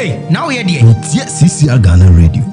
Hey, now we are there. CCR Ghana Radio.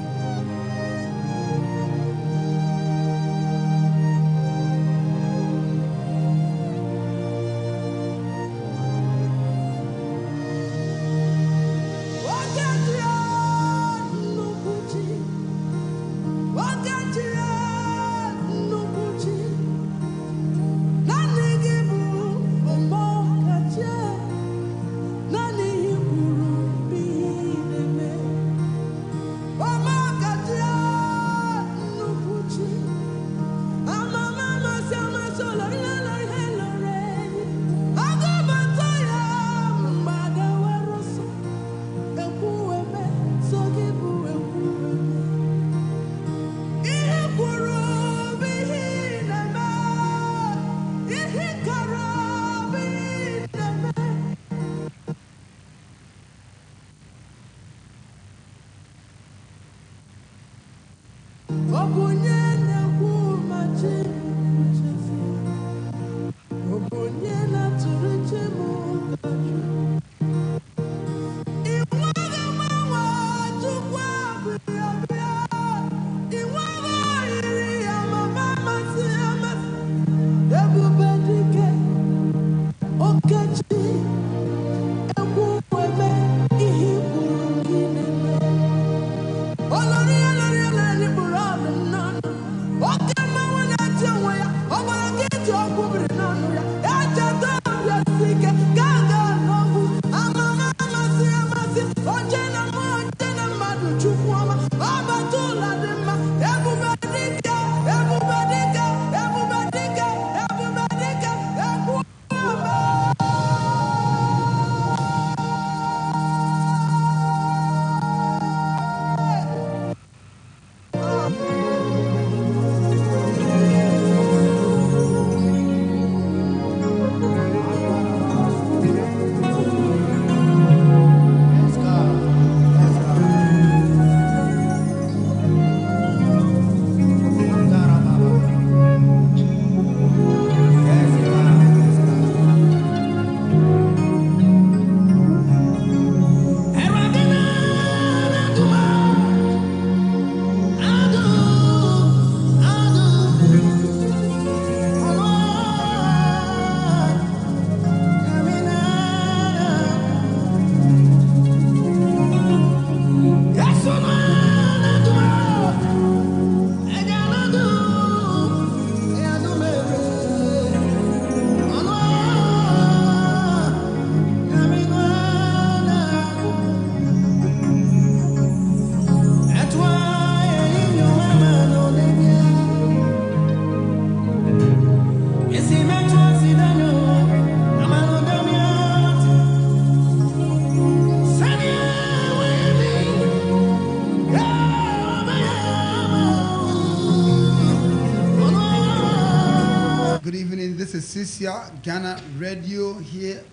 CCR Ghana Radio here,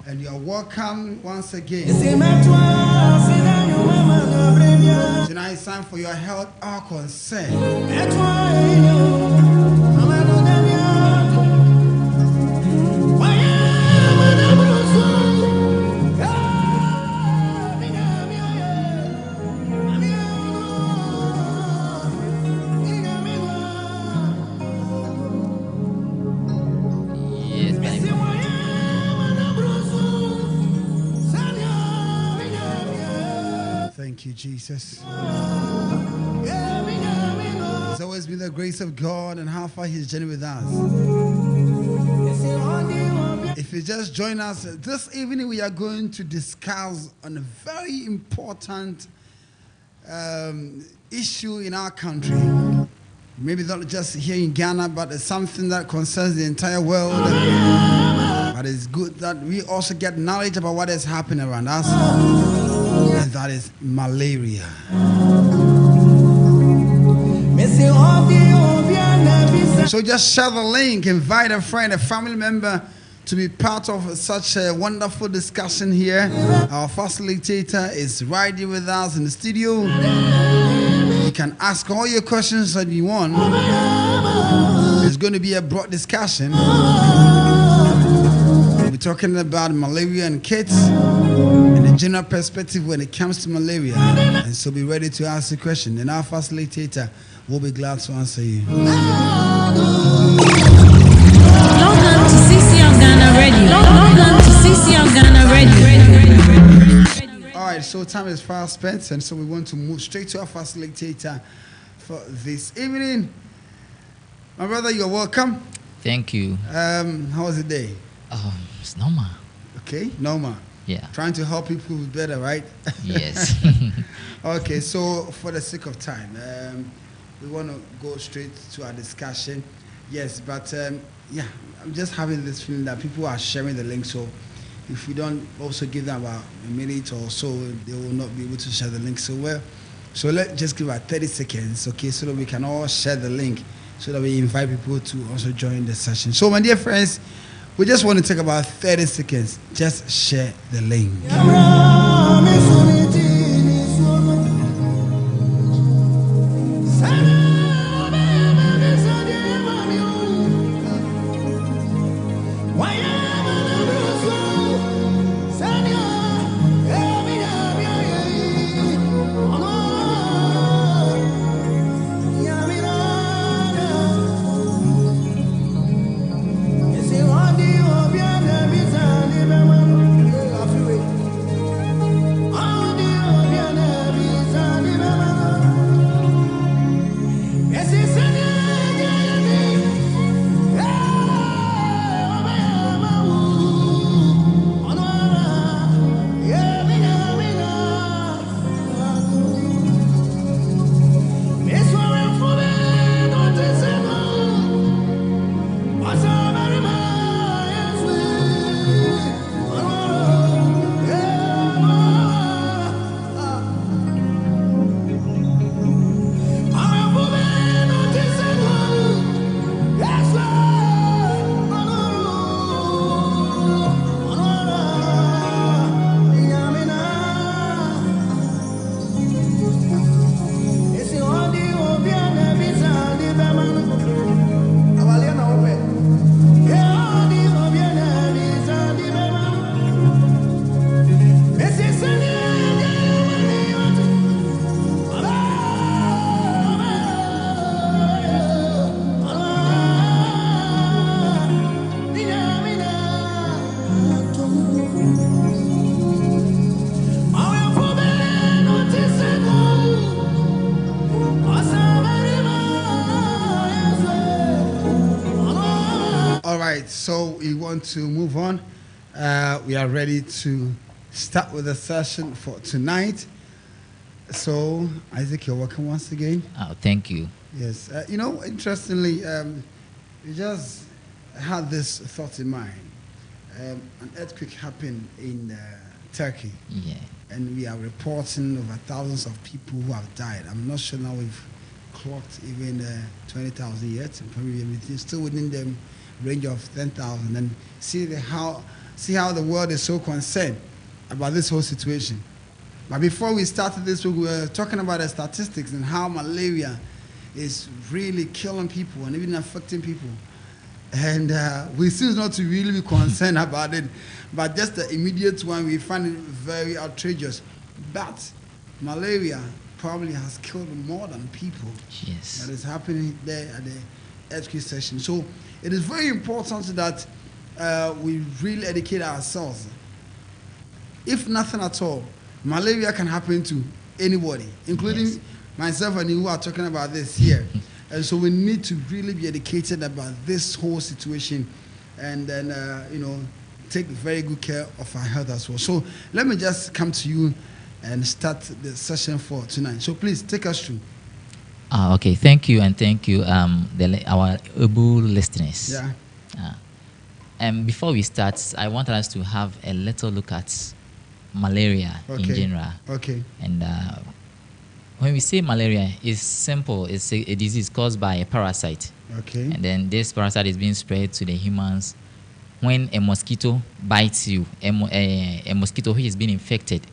and you are welcome once again. Tonight it's time for your health, our concern. Thank you, Jesus. It's always been the grace of God and how far He's journeyed with us. If you just join us, this evening we are going to discuss on a very important issue in our country. Maybe not just here in Ghana, but it's something that concerns the entire world. But it's good that we also get knowledge about what is happening around us. And that is malaria. So just share the link, invite a friend, a family member to be part of such a wonderful discussion here. Our facilitator is right here with us in the studio. You can ask all your questions that you want. It's going to be a broad discussion. We're talking about malaria in kids and general perspective when it comes to malaria. And so be ready to ask the question. And our facilitator will be glad to answer you. Log on to CCL Ghana Radio. Log on to CCL Ghana Radio. All right, so time is fast spent, and so we want to move straight to our facilitator for this evening. My brother, you're welcome. Thank you. How was the day? It's normal. Okay, normal. Yeah. Trying to help people better, right? Yes. Okay, so for the sake of time, we want to go straight to our discussion. Yes, but yeah, I'm just having this feeling that people are sharing the link, so if we don't also give them about a minute or so, they will not be able to share the link so well. So let's just give about 30 seconds, okay, so that we can all share the link, so that we invite people to also join the session. So my dear friends, we just want to take about 30 seconds. Just share the link. So we want to move on. We are ready to start with the session for tonight. So Isaac, you're welcome once again. Oh, thank you. Yes. You know, interestingly, we just had this thought in mind. An earthquake happened in Turkey. Yeah. And we are reporting over thousands of people who have died. I'm not sure now we've clocked even 20,000 yet. And probably everything still within the range of 10,000. And see how the world is so concerned about this whole situation. But before we started this, we were talking about the statistics and how malaria is really killing people and even affecting people. And we seem not to really be concerned about it. But just the immediate one, we find it very outrageous. But malaria probably has killed more than people. Yes. That is happening there at the earthquake session. So it is very important that we really educate ourselves. If nothing at all, malaria can happen to anybody, including myself and you who are talking about this here. And so we need to really be educated about this whole situation and then, take very good care of our health as well. So let me just come to you and start the session for tonight. So please take us through. Okay, thank you, and thank you, our able listeners. Yeah. And before we start, I want us to have a little look at malaria in general. Okay. And when we say malaria, it's simple. It's a disease caused by a parasite. Okay. And then this parasite is being spread to the humans when a mosquito bites you. A mosquito who is being infected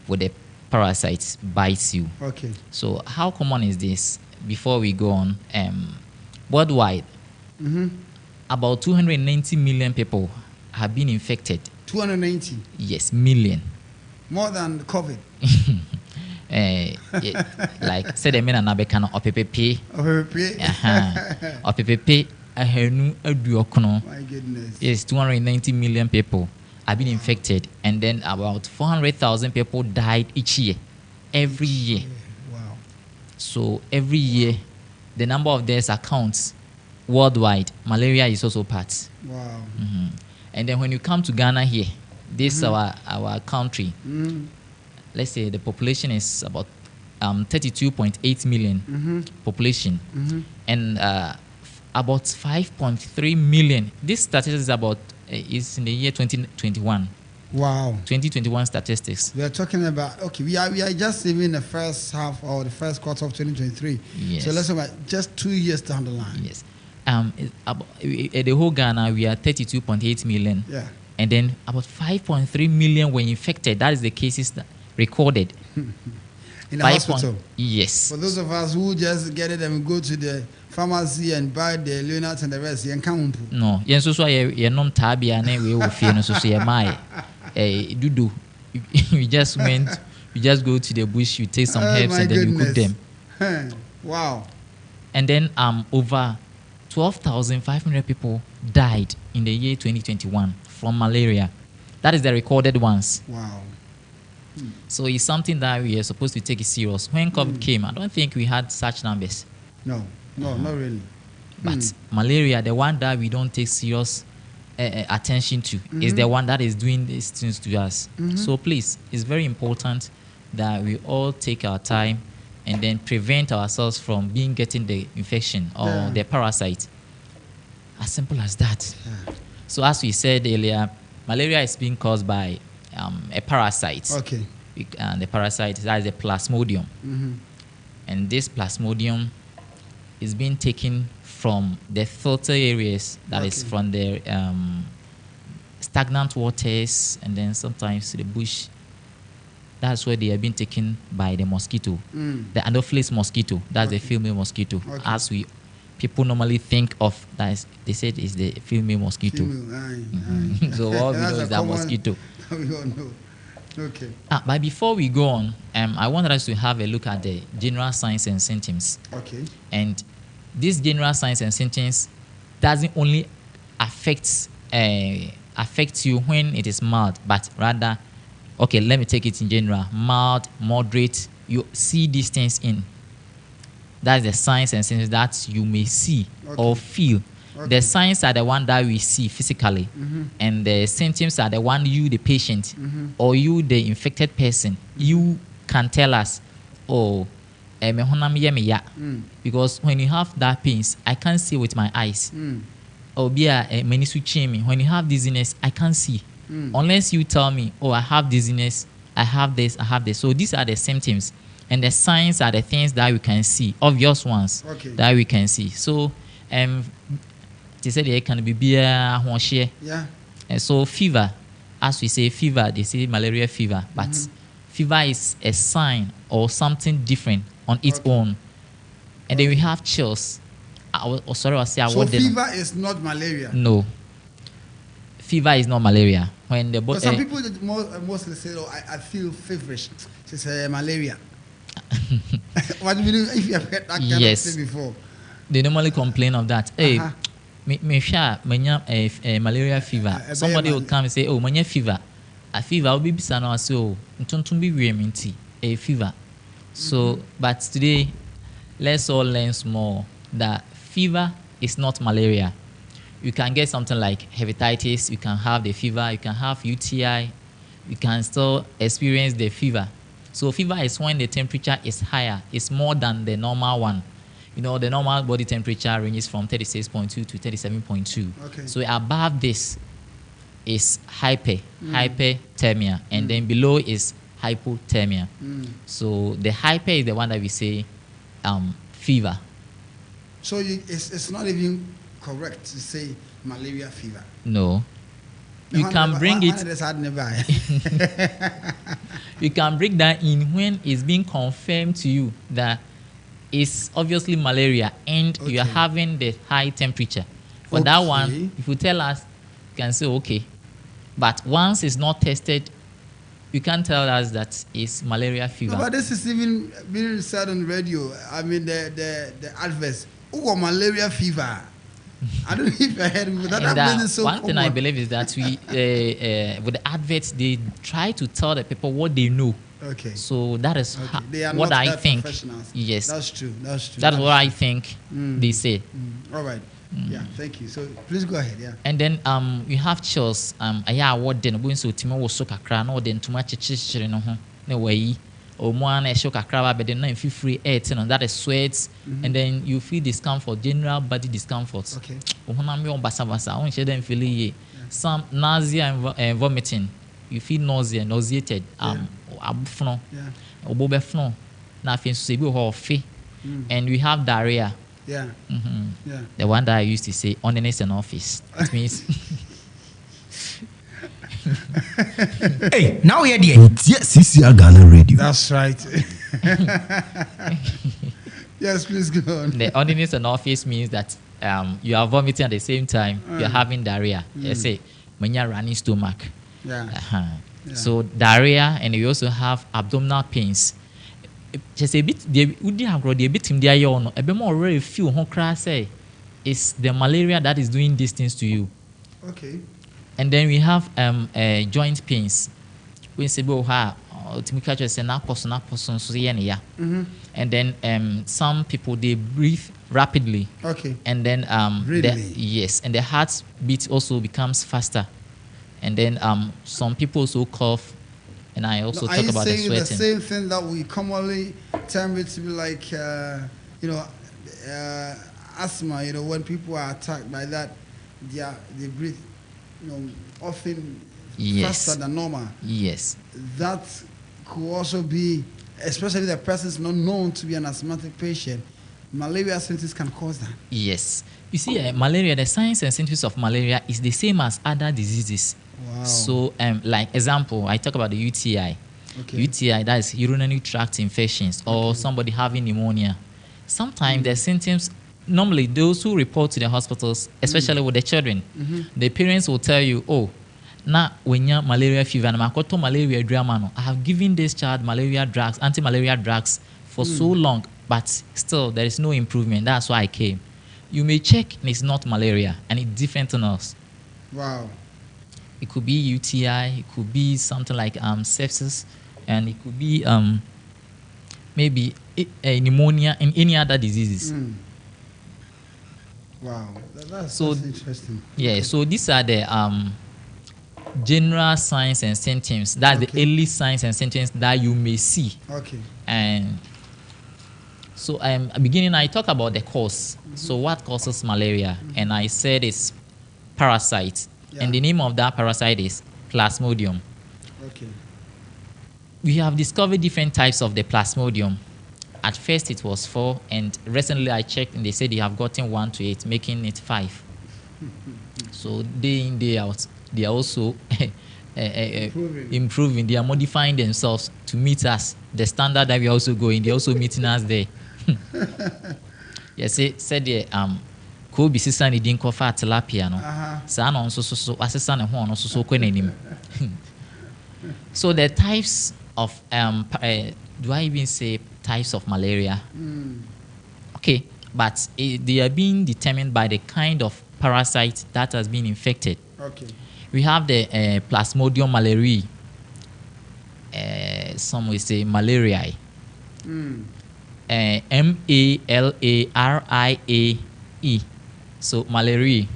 with the parasite bites you. Okay. So how common is this? Before we go on, worldwide, about 290 million people have been infected. 290? Yes, million. More than COVID. Like said the men and abeka no opepepe. Opepepe ahenu aduokono. My goodness. Yes, 290 million people have been infected, and then about 400,000 people died each year, every year. Wow. So every year, the number of deaths accounts worldwide. Malaria is also part. Wow. And then when you come to Ghana here, this our country. Let's say the population is about 32.8 million population, and about 5.3 million. This statistics is about is in the year 2021. Wow. 2021 statistics. We are talking about, okay, we are just even the first half or the first quarter of 2023. Yes. So let's talk about just 2 years down the line. Yes. The whole Ghana, we are 32.8 million. Yeah. And then about 5.3 million were infected. That is the cases that recorded. In the hospital. Yes. For those of us who just get it and go to the pharmacy and buy the Leonards and the rest, you can't. No. Yen so ye nom tabia ne we wo fie no so ye mai. Dudu. We just go to the bush, you take some herbs and then you cook them. Wow. And then over 12,500 people died in the year 2021 from malaria. That is the recorded ones. Wow. So it's something that we are supposed to take it serious. When COVID came, I don't think we had such numbers. No, not really. But malaria, the one that we don't take serious attention to, is the one that is doing these things to us. So please, it's very important that we all take our time and then prevent ourselves from getting the infection or the parasite. As simple as that. Yeah. So as we said earlier, malaria is being caused by a parasite. Okay. The parasite that is a plasmodium. And this plasmodium is being taken from the filter areas, that is from the stagnant waters, and then sometimes the bush. That's where they are being taken by the mosquito, the Anopheles mosquito. That's the female mosquito. As people normally think of that, they said it's the female mosquito. So all we know is that mosquito. We all know. Okay. But before we go on, I wanted us to have a look at the general signs and symptoms. Okay. And these general signs and symptoms doesn't only affect you when it is mild, but rather, okay, let me take it in general. Mild, moderate, you see these things in. That's the signs and symptoms that you may see or feel. The signs are the one that we see physically, and the symptoms are the one you, the patient, or you, the infected person, you can tell us, oh, because when you have that pains, I can't see with my eyes. Or be when you have dizziness, I can't see. Unless you tell me, oh, I have dizziness, I have this, I have this. So these are the symptoms. And the signs are the things that we can see, obvious ones that we can see. So, they said it can be beer, yeah. And so fever, as we say fever, they say malaria fever, but fever is a sign or something different on its own. And then we have chills. So fever is not malaria. No. Fever is not malaria. When the some people mostly say, "Oh, I feel feverish." It's malaria. What do you do if you have heard that kind of thing before? They normally complain of that. Hey, malaria fever. Somebody will come and say, "Oh, manya fever." A fever will be bisano as so. A fever. So, but today, let's all learn more that fever is not malaria. You can get something like hepatitis. You can have the fever. You can have UTI. You can still experience the fever. So fever is when the temperature is higher. It's more than the normal one. You know, the normal body temperature ranges from 36.2 to 37.2. Okay. So above this is hyperthermia, and then below is hypothermia. So the hyper is the one that we say fever. So it's not even correct to say malaria fever. No. You can bring it. You can bring that in when it's being confirmed to you that it's obviously malaria and you are having the high temperature. For that one, if you tell us, you can say okay. But once it's not tested you can't tell us that it's malaria fever. No, but this is even being said on radio. I mean, the adverts. Who got malaria fever? I don't know if I heard it, but that is so one common. thing I believe is that we, with the adverts, they try to tell the people what they know. Okay. So that is Okay. They are what not I that think. professionals. Yes, That's true. That's true. that's what I true. think they say. All right. Yeah. Thank you. So please go ahead. Yeah. And then you have chills. Aya what then going so timo wo so kakra na ode ntoma chichichiri no ho na wayi o mo ana ehyo kakra ba be na feel free air that is sweats and then you feel discomfort, general body discomfort. Okay. O ho na me on basa basa o nche dem feel ye some nausea and vomiting. You feel nauseated abufno Yeah. obo befno na afin so se bi ho fe and we have diarrhea. Yeah. Yeah. The one that I used to say, underneath an office. It means Hey, now here the CCR Ghana Radio. That's right. Yes, please go on. the underneath an office means that you are vomiting at the same time. You are having diarrhea. You say, when you're running stomach. Yeah. Yeah. So diarrhea, and you also have abdominal pains. Just a bit, the bit in the iron, a bit more very few who cry say it's the malaria that is doing these things to you. Okay. And then we have joint pains. We say, and then some people they breathe rapidly. Okay. And then Really? yes, and the heartbeat also becomes faster. And then some people also cough. And I also Are talk you about the saying sweating. the same thing that we commonly term it to be like, asthma? You know, when people are attacked by that, they breathe, often Yes. faster than normal. Yes. That could also be, especially if the person is not known to be an asthmatic patient. Malaria symptoms can cause that. Yes. You see, malaria, the signs and symptoms of malaria is the same as other diseases. Wow. So, like example, I talk about the UTI. Okay. UTI, that is urinary tract infections, or somebody having pneumonia. Sometimes the symptoms, normally those who report to the hospitals, especially with the children, the parents will tell you, oh, na when you malaria fever, malaria drama, I have given this child malaria drugs, anti-malaria drugs for so long, but still there is no improvement. That's why I came. You may check and it's not malaria and it's different to us. Wow. It could be UTI, it could be something like sepsis, and it could be maybe a pneumonia and any other diseases. Wow. That's So- interesting. Yeah, so these are the general signs and symptoms. That's the Okay. early signs and symptoms that you may see. Okay. And so beginning, I talk about the cause. So what causes malaria? And I said it's parasite. Yeah. And the name of that parasite is Plasmodium. Okay. We have discovered different types of the Plasmodium. At first it was 4, and recently I checked and they said they have gotten 1 to 8, making it 5. So day in, day out, they are also improving. They are modifying themselves to meet us. The standard that we are also going, they're also meeting us there. Yes, said the ko bi sisa ne din kofa tilapia no. Sa no nso so asesa ne ho no so kɔ n'anim. So the types of do I even say types of malaria? Okay, but they are being determined by the kind of parasite that has been infected. Okay. We have the Plasmodium malariae. Some will say malariae. M-A-L-A-R-I-A-E. So malariae.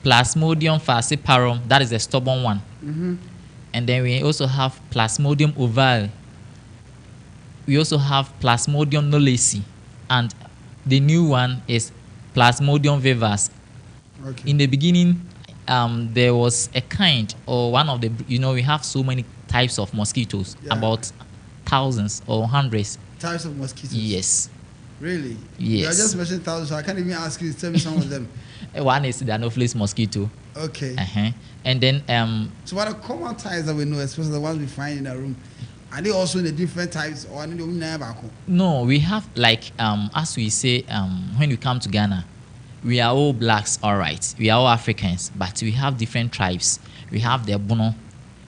Plasmodium falciparum, that is the stubborn one. And then we also have Plasmodium ovale. We also have Plasmodium knowlesi. And the new one is Plasmodium vivax. Okay. In the beginning, there was a kind, or one of the, we have so many types of mosquitoes, Yeah. about thousands or hundreds. Types of mosquitoes. Yes. Really? Yes. You are just mentioning thousands, so I can't even ask you to tell me some of them. One is the Anopheles mosquito. Okay. And then, So what are common types that we know, especially the ones we find in the room? Are they also in the different types, or are they never? no, we have like, as we say, when we come to Ghana, we are all blacks, all right. We are all Africans, but we have different tribes. We have the Bono,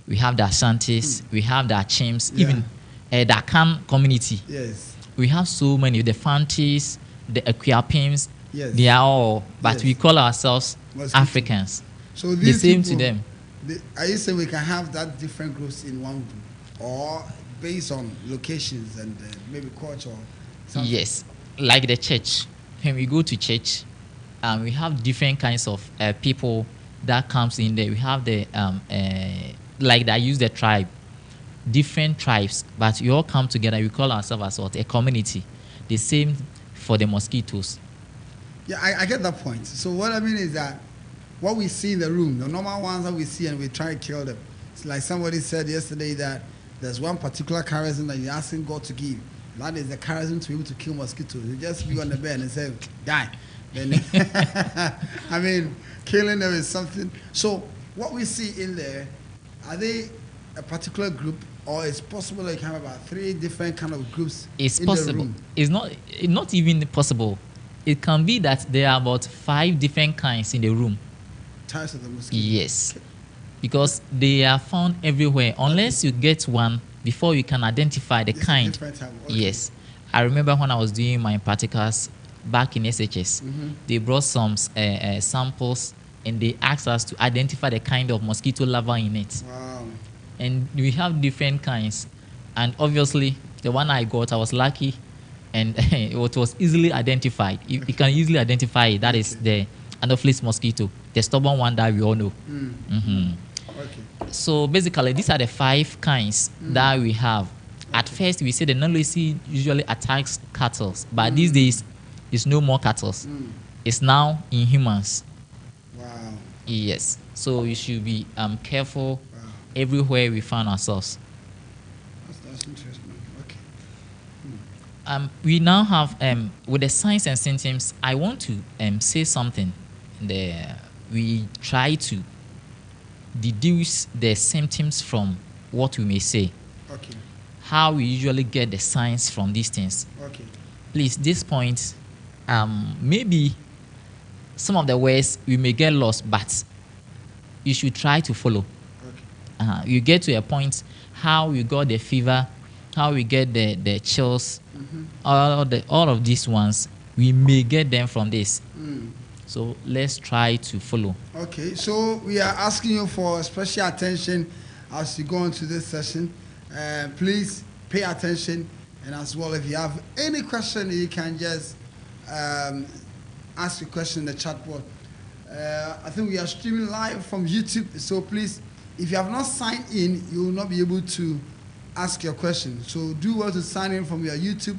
we have the Ashantis, we have the Achims, Yeah. even the Akan community. Yes. We have so many, the Fantis, the Equiapims, Yes. they are all, but Yes. we call ourselves Mosquito. Africans. So The these same people, to them. Are you saying we can have that different groups in one group, or based on locations and maybe culture? Or something? Yes, like the church. When we go to church, we have different kinds of people that comes in there. We have the like that use the tribe, different tribes, but we all come together. We call ourselves as what, a community. The same for the mosquitoes. Yeah, I get that point. So what I mean is that what we see in the room, the normal ones that we see and we try to kill them. It's like somebody said yesterday that there's one particular charism that you're asking God to give. That is the charism to be able to kill mosquitoes. You just be on the bed and say, die. Then, I mean, killing them is something. So what we see in there, are they a particular group, or it's possible that you can have about 3 different kind of groups It's in the possible. room? It's not even possible. It can be that there are about 5 different kinds in the room. Types of the mosquito. Yes, because they are found everywhere. Unless you get one before you can identify the It's a kind. different type. Okay. Yes, I remember when I was doing my practicals back in SHS, Mm-hmm. they brought some samples and they asked us to identify the kind of mosquito larva in it. Wow. And we have different kinds. And obviously, the one I got, I was lucky, and it was easily identified. You can easily identify it. That is the Anopheles mosquito, the stubborn one that we all know. Mhm. Okay. So basically, these are the 5 kinds that we have. At first, we say the non-lacy usually attacks cattle, but these days, it's no more cattle. It's now in humans. Wow. Yes. So you should be careful Wow. everywhere we find ourselves. That's interesting. Okay. We now have, with the signs and symptoms, I want to say something. We try to deduce the symptoms from what we may say. Okay. How we usually get the signs from these things. Okay. Please, this point, maybe some of the words we may get lost, but you should try to follow. Okay. You get to a point how we got the fever, how we get the chills, all of these ones, we may get them from this. So let's try to follow. Okay. So we are asking you for special attention as you go into this session. Please pay attention, and as well, if you have any question, you can just ask a question in the chat board. I think we are streaming live from YouTube, so please, if you have not signed in, you will not be able to ask your question. So do well to sign in from your YouTube,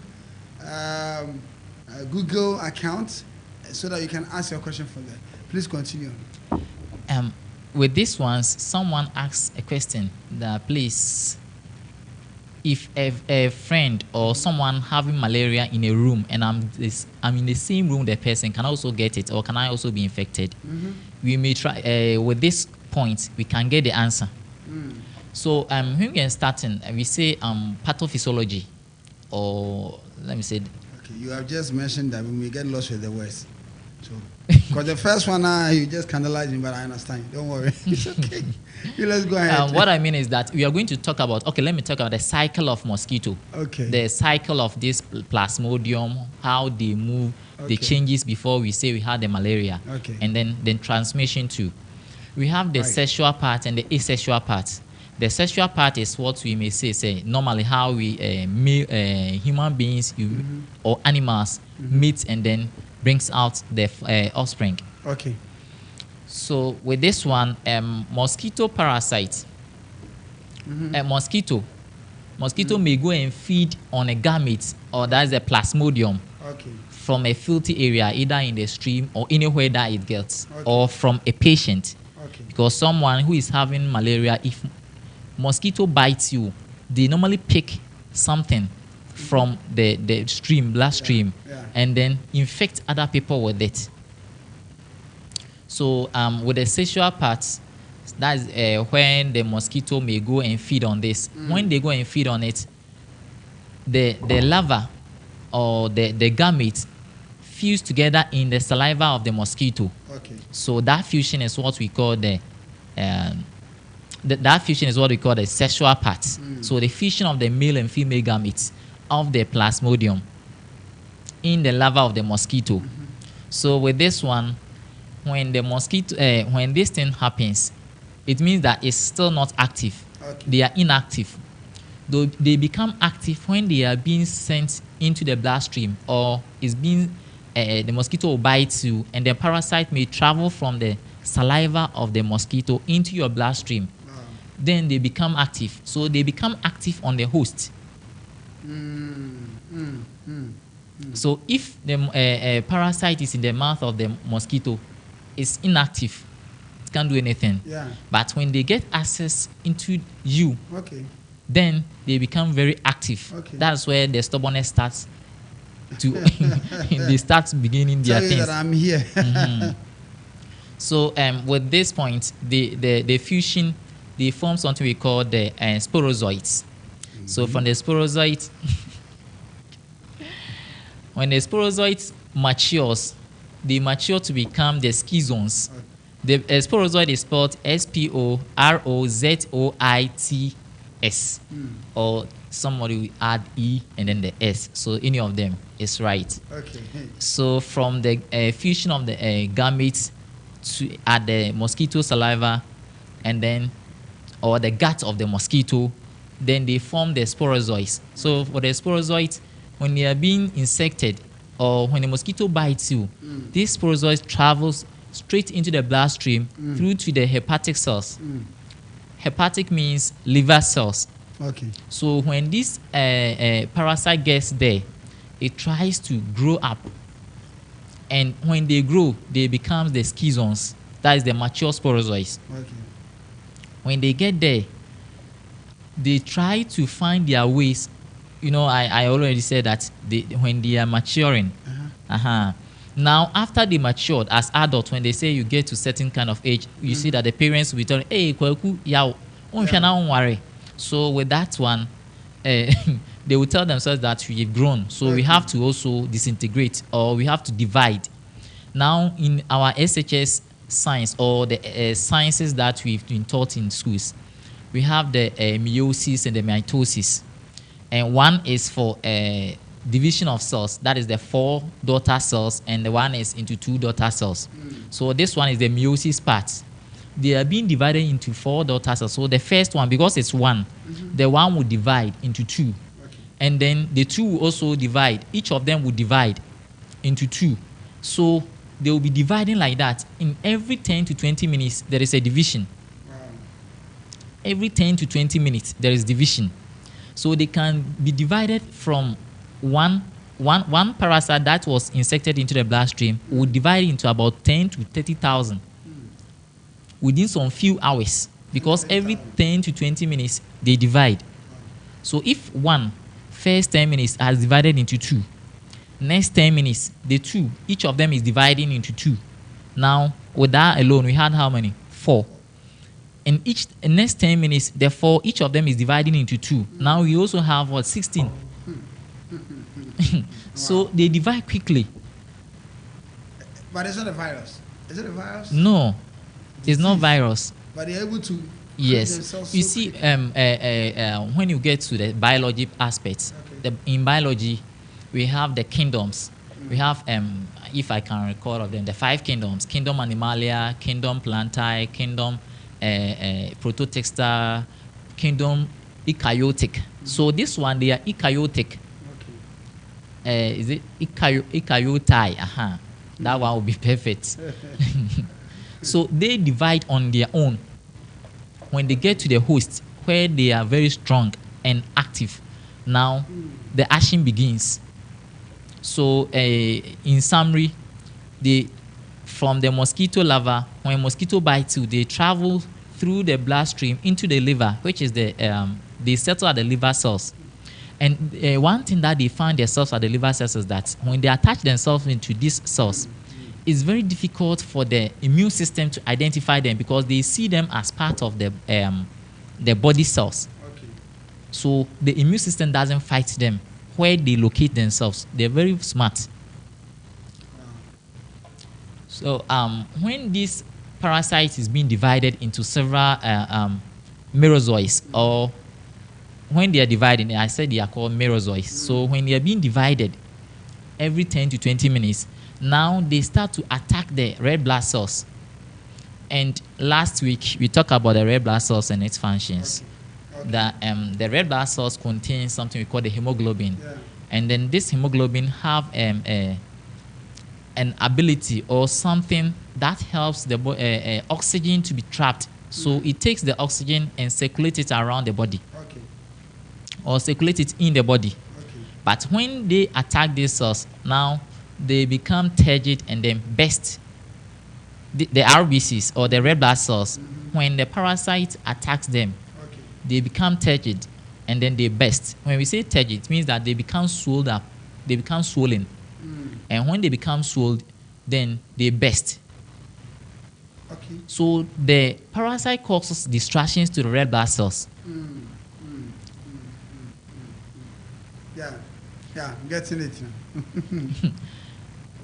Google account, so that you can ask your question from there. Please continue. With these ones, someone asks a question that, please, if a friend or someone having malaria in a room and I'm in the same room, the person can also get it, or can I also be infected? We may try with this point, we can get the answer. So when we are starting, we say pathophysiology, or let me say. Okay, you have just mentioned that we may get lost with the words. So, because the first one, you just scandalized me, but I understand. Don't worry. It's okay. Let's go ahead. What I mean is that we are going to talk about, let me talk about the cycle of mosquito. Okay. The cycle of this plasmodium, how they move, the Okay. changes before we say we had the malaria. Okay. And then transmission too. We have the Right. sexual part and the asexual part. The sexual part is what we may say normally how we human beings or animals meet and then brings out the offspring. Okay. So with this one, mosquito parasite, mosquito may go and feed on a gamete, or that's a plasmodium, Okay. from a filthy area, either in the stream or anywhere that it gets, Okay. or from a patient. Okay. Because someone who is having malaria, if mosquito bites you, they normally pick something from the stream, bloodstream, yeah. and then infect other people with it. So with the sexual parts, that's when the mosquito may go and feed on this. When they go and feed on it, the larva or the gamete fuse together in the saliva of the mosquito. Okay. So that fusion is what we call the that fusion is what we call the sexual part. So the fusion of the male and female gametes of the plasmodium in the larva of the mosquito. So with this one, when the mosquito, when this thing happens, it means that it's still not active. Okay. They are inactive. Though they become active when they are being sent into the bloodstream, or is being the mosquito will bite you, and the parasite may travel from the saliva of the mosquito into your bloodstream. Then they become active. So they become active on the host. So if the parasite is in the mouth of the mosquito, it's inactive. It can't do anything. Yeah. But when they get access into you, Okay. then they become very active. Okay. That's where the stubbornness starts to they start beginning their Tell you things. that I'm here. So with this point, the fusion, they form something we call the sporozoites. So from the sporozoites, when the sporozoites matures, they mature to become the schizones. The sporozoid is spelled S-P-O-R-O-Z-O-I-T-S. Or somebody will add E and then the S. So any of them is right. Okay. So from the fusion of the gametes at the mosquito saliva, and then or the gut of the mosquito, then they form the sporozoites. So for the sporozoites, when they are being insected or when the mosquito bites you, this sporozoite travels straight into the bloodstream through to the hepatic cells. Hepatic means liver cells. Okay. So when this parasite gets there, it tries to grow up. And when they grow, they become the schizones. That is the mature sporozoites. Okay. When they get there, they try to find their ways. You know, I already said that when they are maturing. Now, after they matured as adults, when they say you get to certain kind of age, you see that the parents will tell you, hey, Kwaku, yaw, don't worry. So with that one, they will tell themselves that we've grown. So we have to also disintegrate, or we have to divide. Now, in our SHS science, or the sciences that we've been taught in schools, we have the meiosis and the mitosis. And one is for division of cells. That is the 4 daughter cells, and the one is into 2 daughter cells. So this one is the meiosis part. They are being divided into 4 daughter cells. So the first one, because it's 1, the 1 will divide into 2. And then the 2 will also divide. Each of them will divide into 2. So they will be dividing like that. In every 10 to 20 minutes, there is a division. Every 10 to 20 minutes, there is division. So they can be divided from one parasite that was insected into the bloodstream will divide into about 10 to 30,000 within some few hours, because every 10 to 20 minutes they divide. So if first 10 minutes has divided into 2, next 10 minutes, the 2, each of them is dividing into 2. Now, with that alone, we had how many? 4. And next 10 minutes, therefore, each of them is dividing into 2. Now we also have 16. So they divide quickly. But it's not a virus. Is it a virus? No, it's not virus. But they're able to. Yes. You see, when you get to the biology aspects, in biology, we have the kingdoms. We have, if I can recall of them, the 5 kingdoms: kingdom Animalia, kingdom Plantae, kingdom Prototexta, kingdom Eukaryotic. So this one, they are eukaryotic. Is it eukaryotai? That one will be perfect. So they divide on their own. When they get to the host, where they are very strong and active, now the action begins. So in summary, from the mosquito larva, when mosquito bites you, they travel through the bloodstream into the liver, which is they settle at the liver cells. And one thing that they find themselves at the liver cells is that when they attach themselves into these cells, it's very difficult for the immune system to identify them, because they see them as part of the body cells. So the immune system doesn't fight them where they locate themselves. They're very smart. So when this parasite is being divided into several merozoites, or when they are dividing, I said they are called merozoites. So when they are being divided every 10 to 20 minutes, now they start to attack the red blood cells. And last week we talked about the red blood cells and its functions. The red blood cells contain something we call the hemoglobin, and then this hemoglobin have an ability or something that helps the oxygen to be trapped. So it takes the oxygen and circulates it around the body, or circulate it in the body. But when they attack these cells, now they become turgid and then burst. The RBCs, or the red blood cells, when the parasite attacks them, they become turgid and then they burst. When we say turgid, it means that they become swelled up, they become swollen. And when they become swelled, then they burst. So the parasite causes distractions to the red blood cells. Yeah, I'm getting it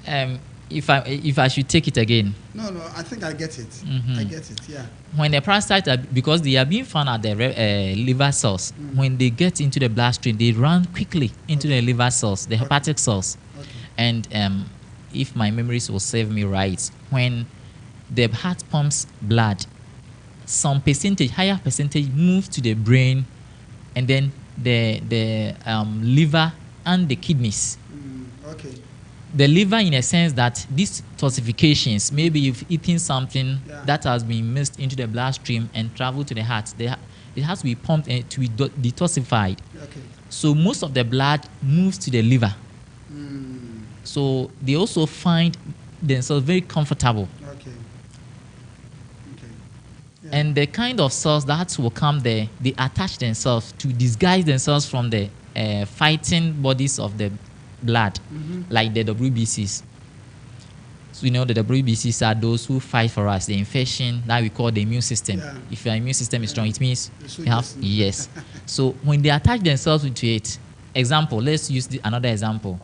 now. If I should take it again. No, I think I get it. I get it, yeah. When the parasites are, because they are being found at the liver cells, when they get into the bloodstream, they run quickly into the liver cells, the hepatic cells. And if my memories will serve me right, when the heart pumps blood, some percentage, higher percentage, moves to the brain, and then the liver and the kidneys. The liver, in a sense that these toxifications, maybe you've eaten something that has been mixed into the bloodstream and traveled to the heart, it has to be pumped to be detoxified. So most of the blood moves to the liver. So they also find themselves very comfortable. And the kind of cells that will come there, they attach themselves to disguise themselves from the fighting bodies of the blood, like the WBCs. So you know the WBCs are those who fight for us, the infection that we call the immune system. If your immune system is strong, it means you have, yes. So when they attach themselves to it, example, let's use another example.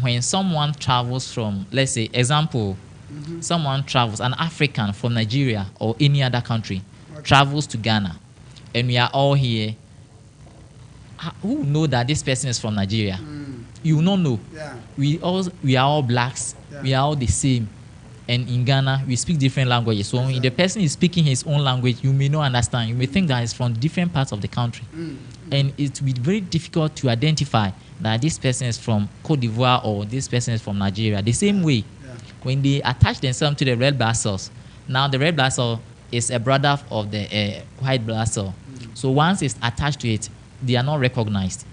When someone travels from, let's say, example, someone travels, an African from Nigeria or any other country, travels to Ghana, and we are all here. Who know that this person is from Nigeria? You will not know. We are all blacks. We are all the same. And in Ghana, we speak different languages. So when the person is speaking his own language, you may not understand. You may think that it's from different parts of the country. And it will be very difficult to identify that this person is from Cote d'Ivoire or this person is from Nigeria. The same way, when they attach themselves to the red blood cells, now the red blood cell is a brother of the white blood cell. So once it's attached to it, they are not recognized.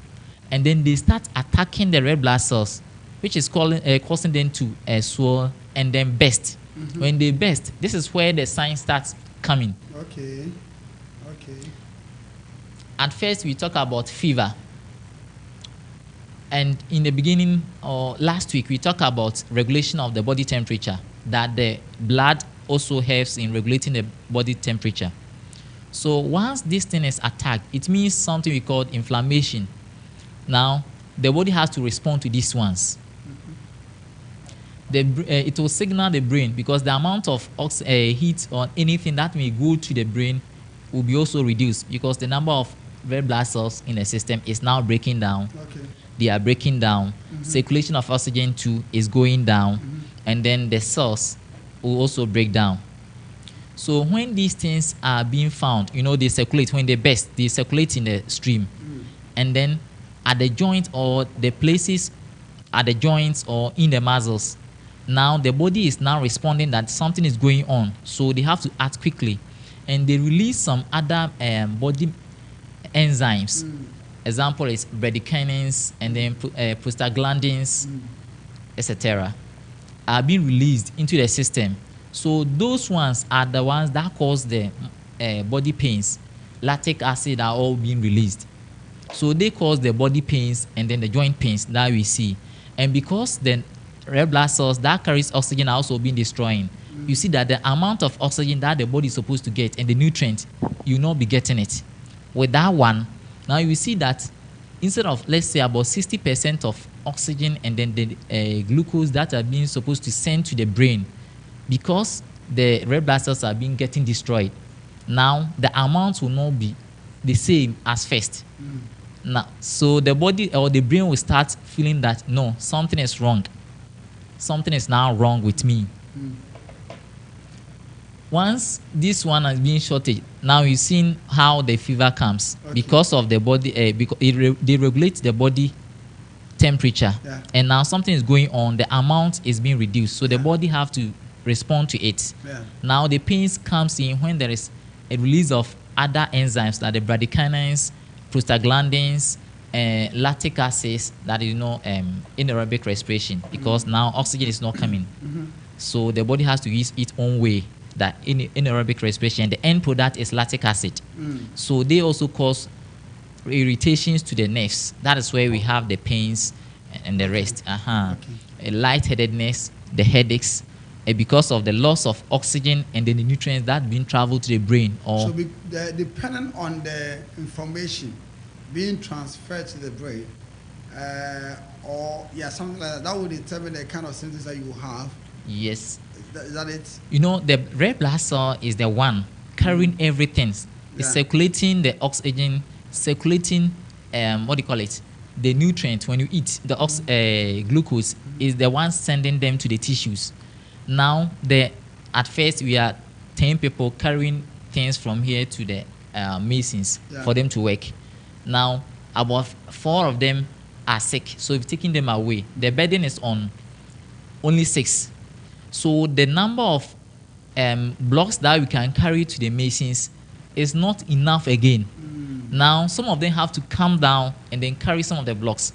And then they start attacking the red blood cells, which is causing them to swell and then burst. When they burst, this is where the sign starts coming. At first, we talk about fever. And in the beginning, or last week, we talked about regulation of the body temperature, that the blood also helps in regulating the body temperature. So once this thing is attacked, it means something we call inflammation. Now, the body has to respond to these ones. It will signal the brain, because the amount of heat or anything that may go to the brain will be also reduced, because the number of red blood cells in the system is now breaking down. They are breaking down. Circulation of oxygen too is going down. And then the cells will also break down. So when these things are being found, you know, they circulate. When they burst, they circulate in the stream. And then at the joint or the places at the joints or in the muscles, now the body is now responding that something is going on. So they have to act quickly. And they release some other body enzymes. Example is bradykinins and then prostaglandins, etc. are being released into the system. So those ones are the ones that cause the body pains. Lactic acid are all being released. So they cause the body pains and then the joint pains that we see. And because the red blood cells that carries oxygen are also being destroying, you see that the amount of oxygen that the body is supposed to get and the nutrient, you will not be getting it. With that one, now you see that instead of, let's say, about 60% of oxygen and then the glucose that are being supposed to send to the brain, because the red blood cells are being getting destroyed, now the amount will not be the same as first. Now, so the body or the brain will start feeling that no, something is wrong. Something is now wrong with me. Once this one has been shorted, now you've seen how the fever comes because of the body, because they regulate the body temperature, and now something is going on. The amount is being reduced, so the body have to respond to it. Now the pains comes in when there is a release of other enzymes like the bradykinins, prostaglandins, lactic acids, that is anaerobic respiration, because now oxygen is not coming. So the body has to use its own way, that in anaerobic respiration. The end product is lactic acid. So they also cause irritations to the nerves. That is where we have the pains and the rest. Lightheadedness, the headaches, because of the loss of oxygen and then the nutrients that being traveled to the brain. Or so depending on the information being transferred to the brain, or something like that, that will determine the kind of symptoms that you will have. Yes. Is that it? The red blood cell is the one carrying everything. It's circulating the oxygen, circulating the nutrient. When you eat the glucose, is the one sending them to the tissues. Now, at first we are 10 people carrying things from here to the masons for them to work. Now, about 4 of them are sick, so we've taken them away. The burden is on only 6. So the number of blocks that we can carry to the masons is not enough again. Now, some of them have to come down and then carry some of the blocks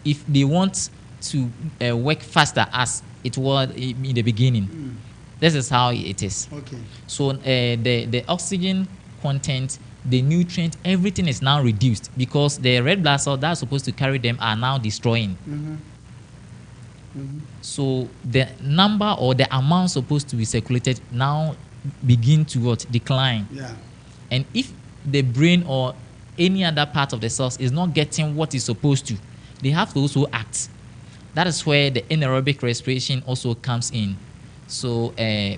if they want to work faster as it was in the beginning. This is how it is. Okay. So the oxygen content, the nutrient, everything is now reduced because the red blood cells that are supposed to carry them are now destroying. So the number or the amount supposed to be circulated now begin to decline. And if the brain or any other part of the cells is not getting what it's supposed to, they have to also act. That is where the anaerobic respiration also comes in. So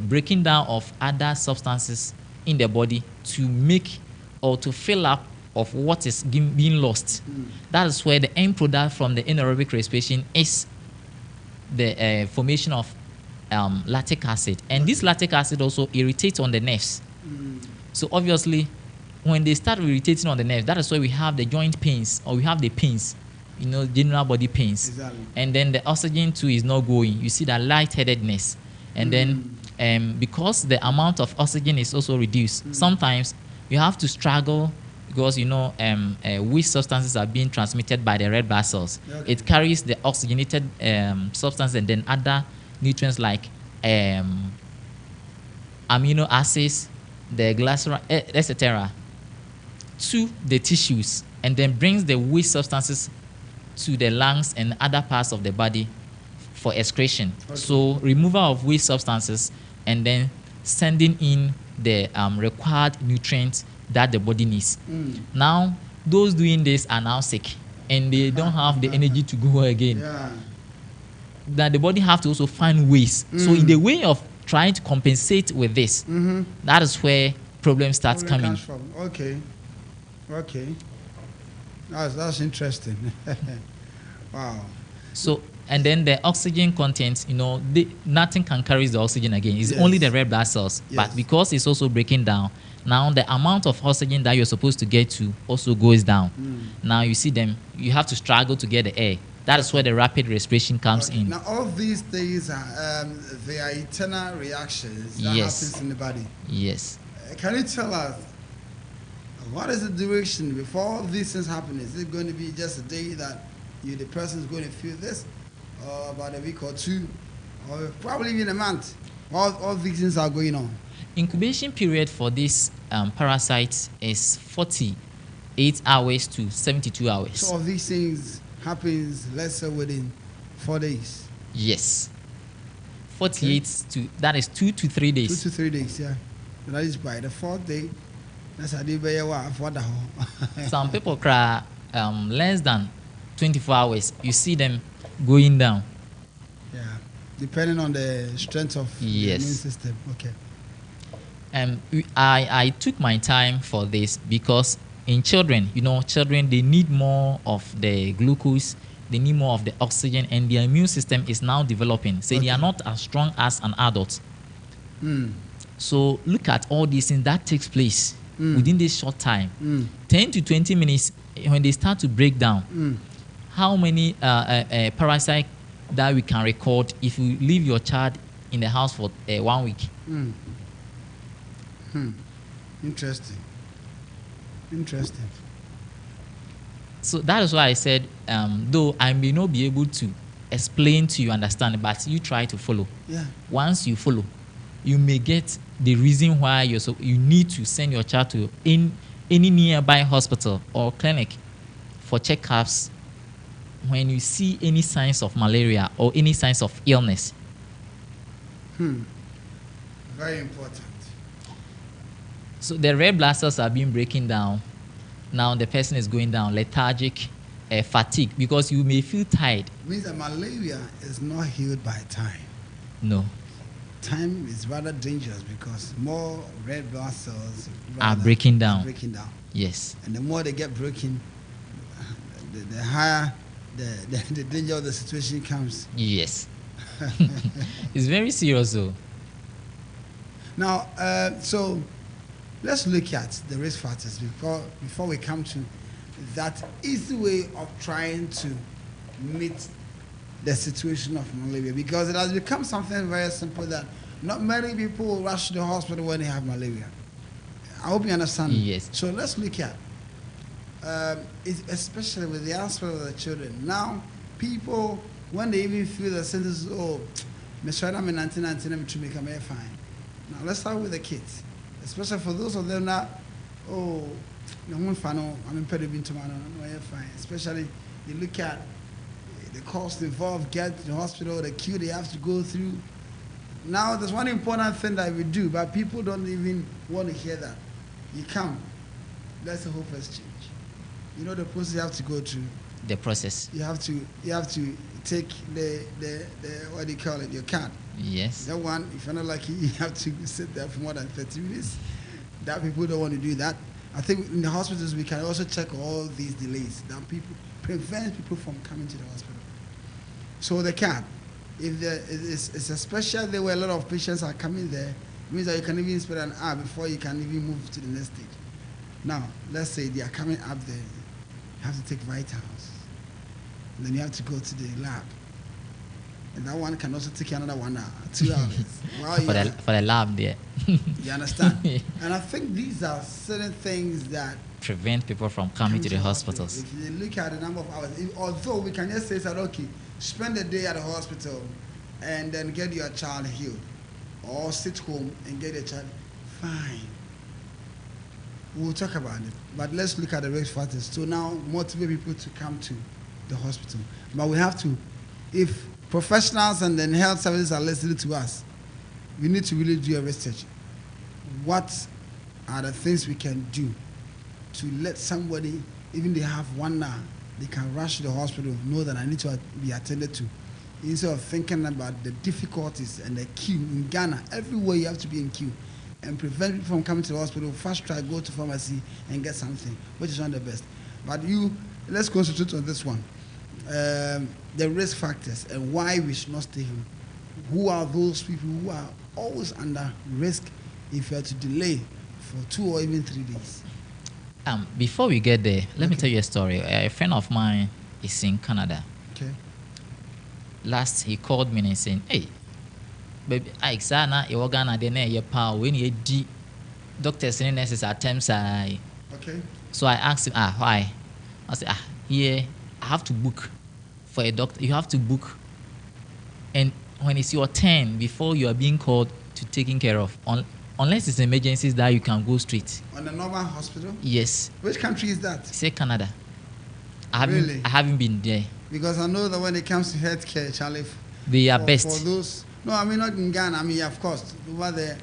breaking down of other substances in the body to make or to fill up of what is being lost. That is where the end product from the anaerobic respiration is the formation of lactic acid. And this lactic acid also irritates on the nerves. So obviously, when they start irritating on the nerves, that is why we have the joint pains or we have the pains, general body pains. Exactly. And then the oxygen too is not going. You see that lightheadedness. And then because the amount of oxygen is also reduced, sometimes you have to struggle because which substances are being transmitted by the red blood cells. It carries the oxygenated substance and then other nutrients like amino acids, the glycerol, etc., to the tissues, and then brings the waste substances to the lungs and other parts of the body for excretion. So removal of waste substances and then sending in the required nutrients that the body needs. Now, those doing this are now sick and they don't have the energy to go again. That the body have to also find ways. So in the way of trying to compensate with this, that is where problem starts coming. Okay. That's interesting. Wow. So, and then the oxygen content, nothing can carry the oxygen again. It's only the red blood cells. But because it's also breaking down, now the amount of oxygen that you're supposed to get to also goes down. Now you see them, you have to struggle to get the air. That is where the rapid respiration comes in. Now all of these things, they are internal reactions that happens in the body. Yes. Can you tell us, what is the duration before all these things happen? Is it going to be just a day that the person is going to feel this, or about a week or 2, or probably even a month? All these things are going on. Incubation period for this parasite is 48 hours to 72 hours. So all these things happens, let's say, within 4 days? Yes. 48 to, that is 2 to 3 days. 2 to 3 days, yeah. And that is by the 4th day. That's how they be for the whole. Some people cry less than 24 hours. You see them going down. Yeah. Depending on the strength of the immune system. Okay. I took my time for this because in children, children, they need more of the glucose, they need more of the oxygen, and their immune system is now developing. So they are not as strong as an adult. So look at all these things that takes place within this short time. 10 to 20 minutes, when they start to break down, how many parasites that we can record if you leave your child in the house for 1 week? Interesting. So that is why I said, though I may not be able to explain to you, understand, but you try to follow. Yeah. Once you follow, you may get the reason why you need to send your child to any nearby hospital or clinic for checkups when you see any signs of malaria or any signs of illness. Very important. So the red blood cells are being breaking down. Now the person is going down, lethargic, fatigue, because you may feel tired. Means that malaria is not healed by time. No. Time is rather dangerous because more red blood cells Are breaking down. Yes. And the more they get broken, the higher the danger of the situation comes. Yes. It's very serious though. Now, so let's look at the risk factors before we come to that easy way of trying to meet the situation of malaria, because it has become something very simple that not many people rush to the hospital when they have malaria. I hope you understand. Yes. So let's look at, especially with the aspect of the children. Now, people, when they even feel the symptoms, I'm fine. Now, let's start with the kids, especially for those of them that, I'm fine. Especially, you look at the cost involved, get to the hospital, the queue they have to go through. Now, there's one important thing that we do, but people don't even want to hear that. You come, that's the whole first change. You know the process you have to go through. The process. You have to take the what do you call it, your card. Yes. That one, if you're not lucky, you have to sit there for more than 30 minutes. That people don't want to do that. I think in the hospitals we can also check all these delays that prevent people from coming to the hospital. So the card, if it's a special day where a lot of patients are coming there, it means that you can even spend an hour before you can even move to the next stage. Now, let's say they are coming up there, you have to take vitals, and then you have to go to the lab. And that one can also take another 1 hour, 2 hours. for the lab there. You understand? And I think these are certain things that prevent people from coming to the hospitals. If you look at the number of hours, although we can just say that, okay, spend a day at the hospital and then get your child healed, or sit home and get your child, fine. We'll talk about it. But let's look at the risk factors. So now motivate people to come to the hospital. But we have to, if professionals and then health services are listening to us, we need to really do a research. What are the things we can do to let somebody, even they have 1 hour, they can rush to the hospital, know that I need to be attended to, instead of thinking about the difficulties and the queue in Ghana. Everywhere you have to be in queue, and prevent people from coming to the hospital. Fast try, go to pharmacy and get something, which is not the best. But let's concentrate on this one. The risk factors and why we should not stay home. Who are those people who are always under risk if you are to delay for 2 or even 3 days? Before we get there, let me tell you a story. A friend of mine is in Canada. Okay. Last, he called me and saying, "Hey, baby, I Ghana, you Ghana, then you power when you do doctors and nurses at times." Okay. So I asked him, why? I said, here I have to book for a doctor. You have to book, and when it's your turn, before you are being called to taken care of, unless it's emergencies that you can go straight. On a normal hospital? Yes. Which country is that? Say Canada. I haven't been there. Because I know that when it comes to healthcare, Charlie, they are best. For those, no, I mean not in Ghana. I mean, of course, over there.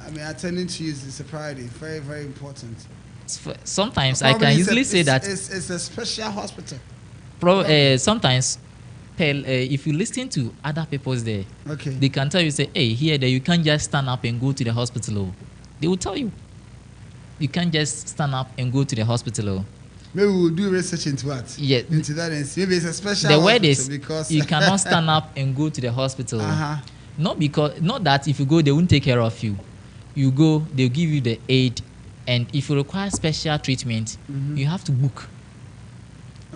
I mean, attending to you is a priority. Very, very important. Sometimes I can easily say that it's a special hospital. Sometimes, if you listen to other people's there, okay, they can tell you, say, hey, here, there you can't just stand up and go to the hospital. They will tell you. You can't just stand up and go to the hospital. Oh. Maybe we'll do research into what? Yeah. Into that. And maybe it's a special. The word is because you cannot stand up and go to the hospital. Uh-huh. Not that if you go, they won't take care of you. You go, they'll give you the aid, and if you require special treatment, you have to book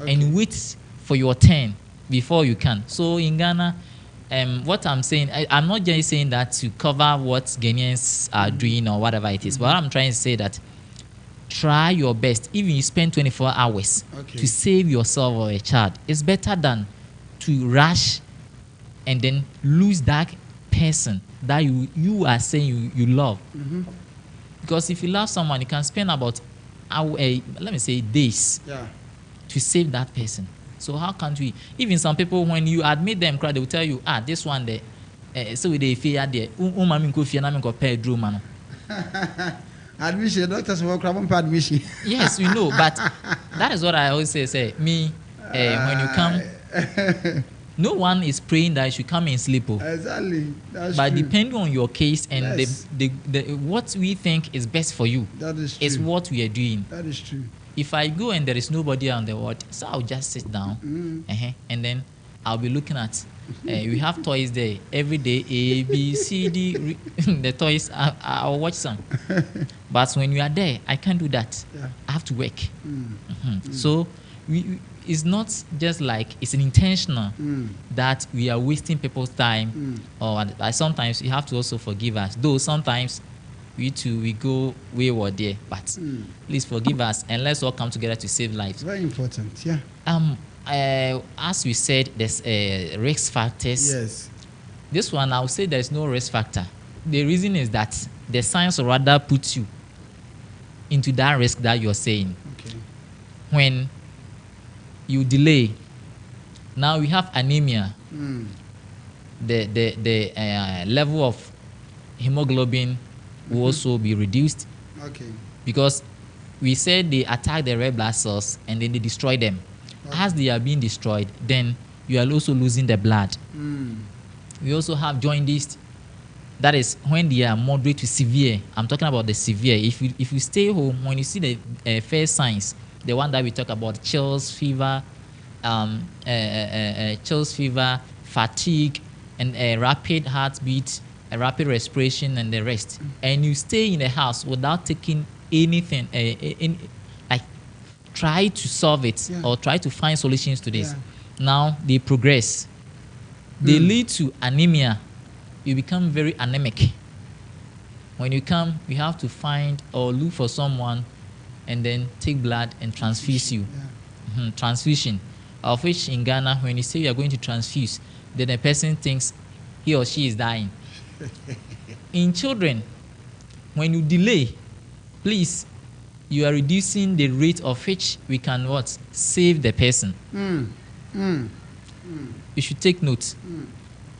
and wait for your turn before you can. So in Ghana, what I'm saying, I'm not just saying that to cover what Ghanaians are doing or whatever it is, but I'm trying to say that try your best. Even you spend 24 hours to save yourself or a child, it's better than to rush and then lose that person that you are saying you love. Because if you love someone, you can spend about let me say days to save that person. So how can't we? Even some people, when you admit them, they will tell you, this one there, so they fear there. Admission, doctors will come for admission. Yes, you know, but that is what I always say. Me, when you come, no one is praying that you should come and sleep. Exactly. That's but true. Depending on your case and Yes. what we think is best for you, That is true. is what we are doing. That is true. If I go and there is nobody on the ward, so I'll just sit down, and then I'll be looking at. We have toys there every day, A, B, C, D. The toys, I'll watch some. But when you are there, I can't do that. Yeah. I have to work. So it's not just like it's an intentional that we are wasting people's time, or sometimes you have to also forgive us. Though sometimes we go wayward there, but please forgive us and let's all come together to save lives. Very important. Yeah. As we said, there's risk factors. Yes. This one, I would say there's no risk factor. The reason is that the science rather puts you into that risk that you're saying. Okay. When you delay, now we have anemia. The level of hemoglobin will also be reduced, Okay. because we said they attack the red blood cells and then they destroy them. As they are being destroyed, then you are also losing the blood. We also have jaundice. That is when they are moderate to severe. I'm talking about the severe. If you stay home, when you see the first signs, the one that we talk about, chills, fever, fatigue, and a rapid heartbeat, a rapid respiration, and the rest, and you stay in the house without taking anything, like try to solve it or try to find solutions to this. Now they progress. They lead to anemia. You become very anemic. When you come, you have to find or look for someone and then take blood and transfuse you. Transfusion, of which in Ghana, when you say you are going to transfuse, then the person thinks he or she is dying. In children, when you delay, please, you are reducing the rate of which we can save the person. You should take note.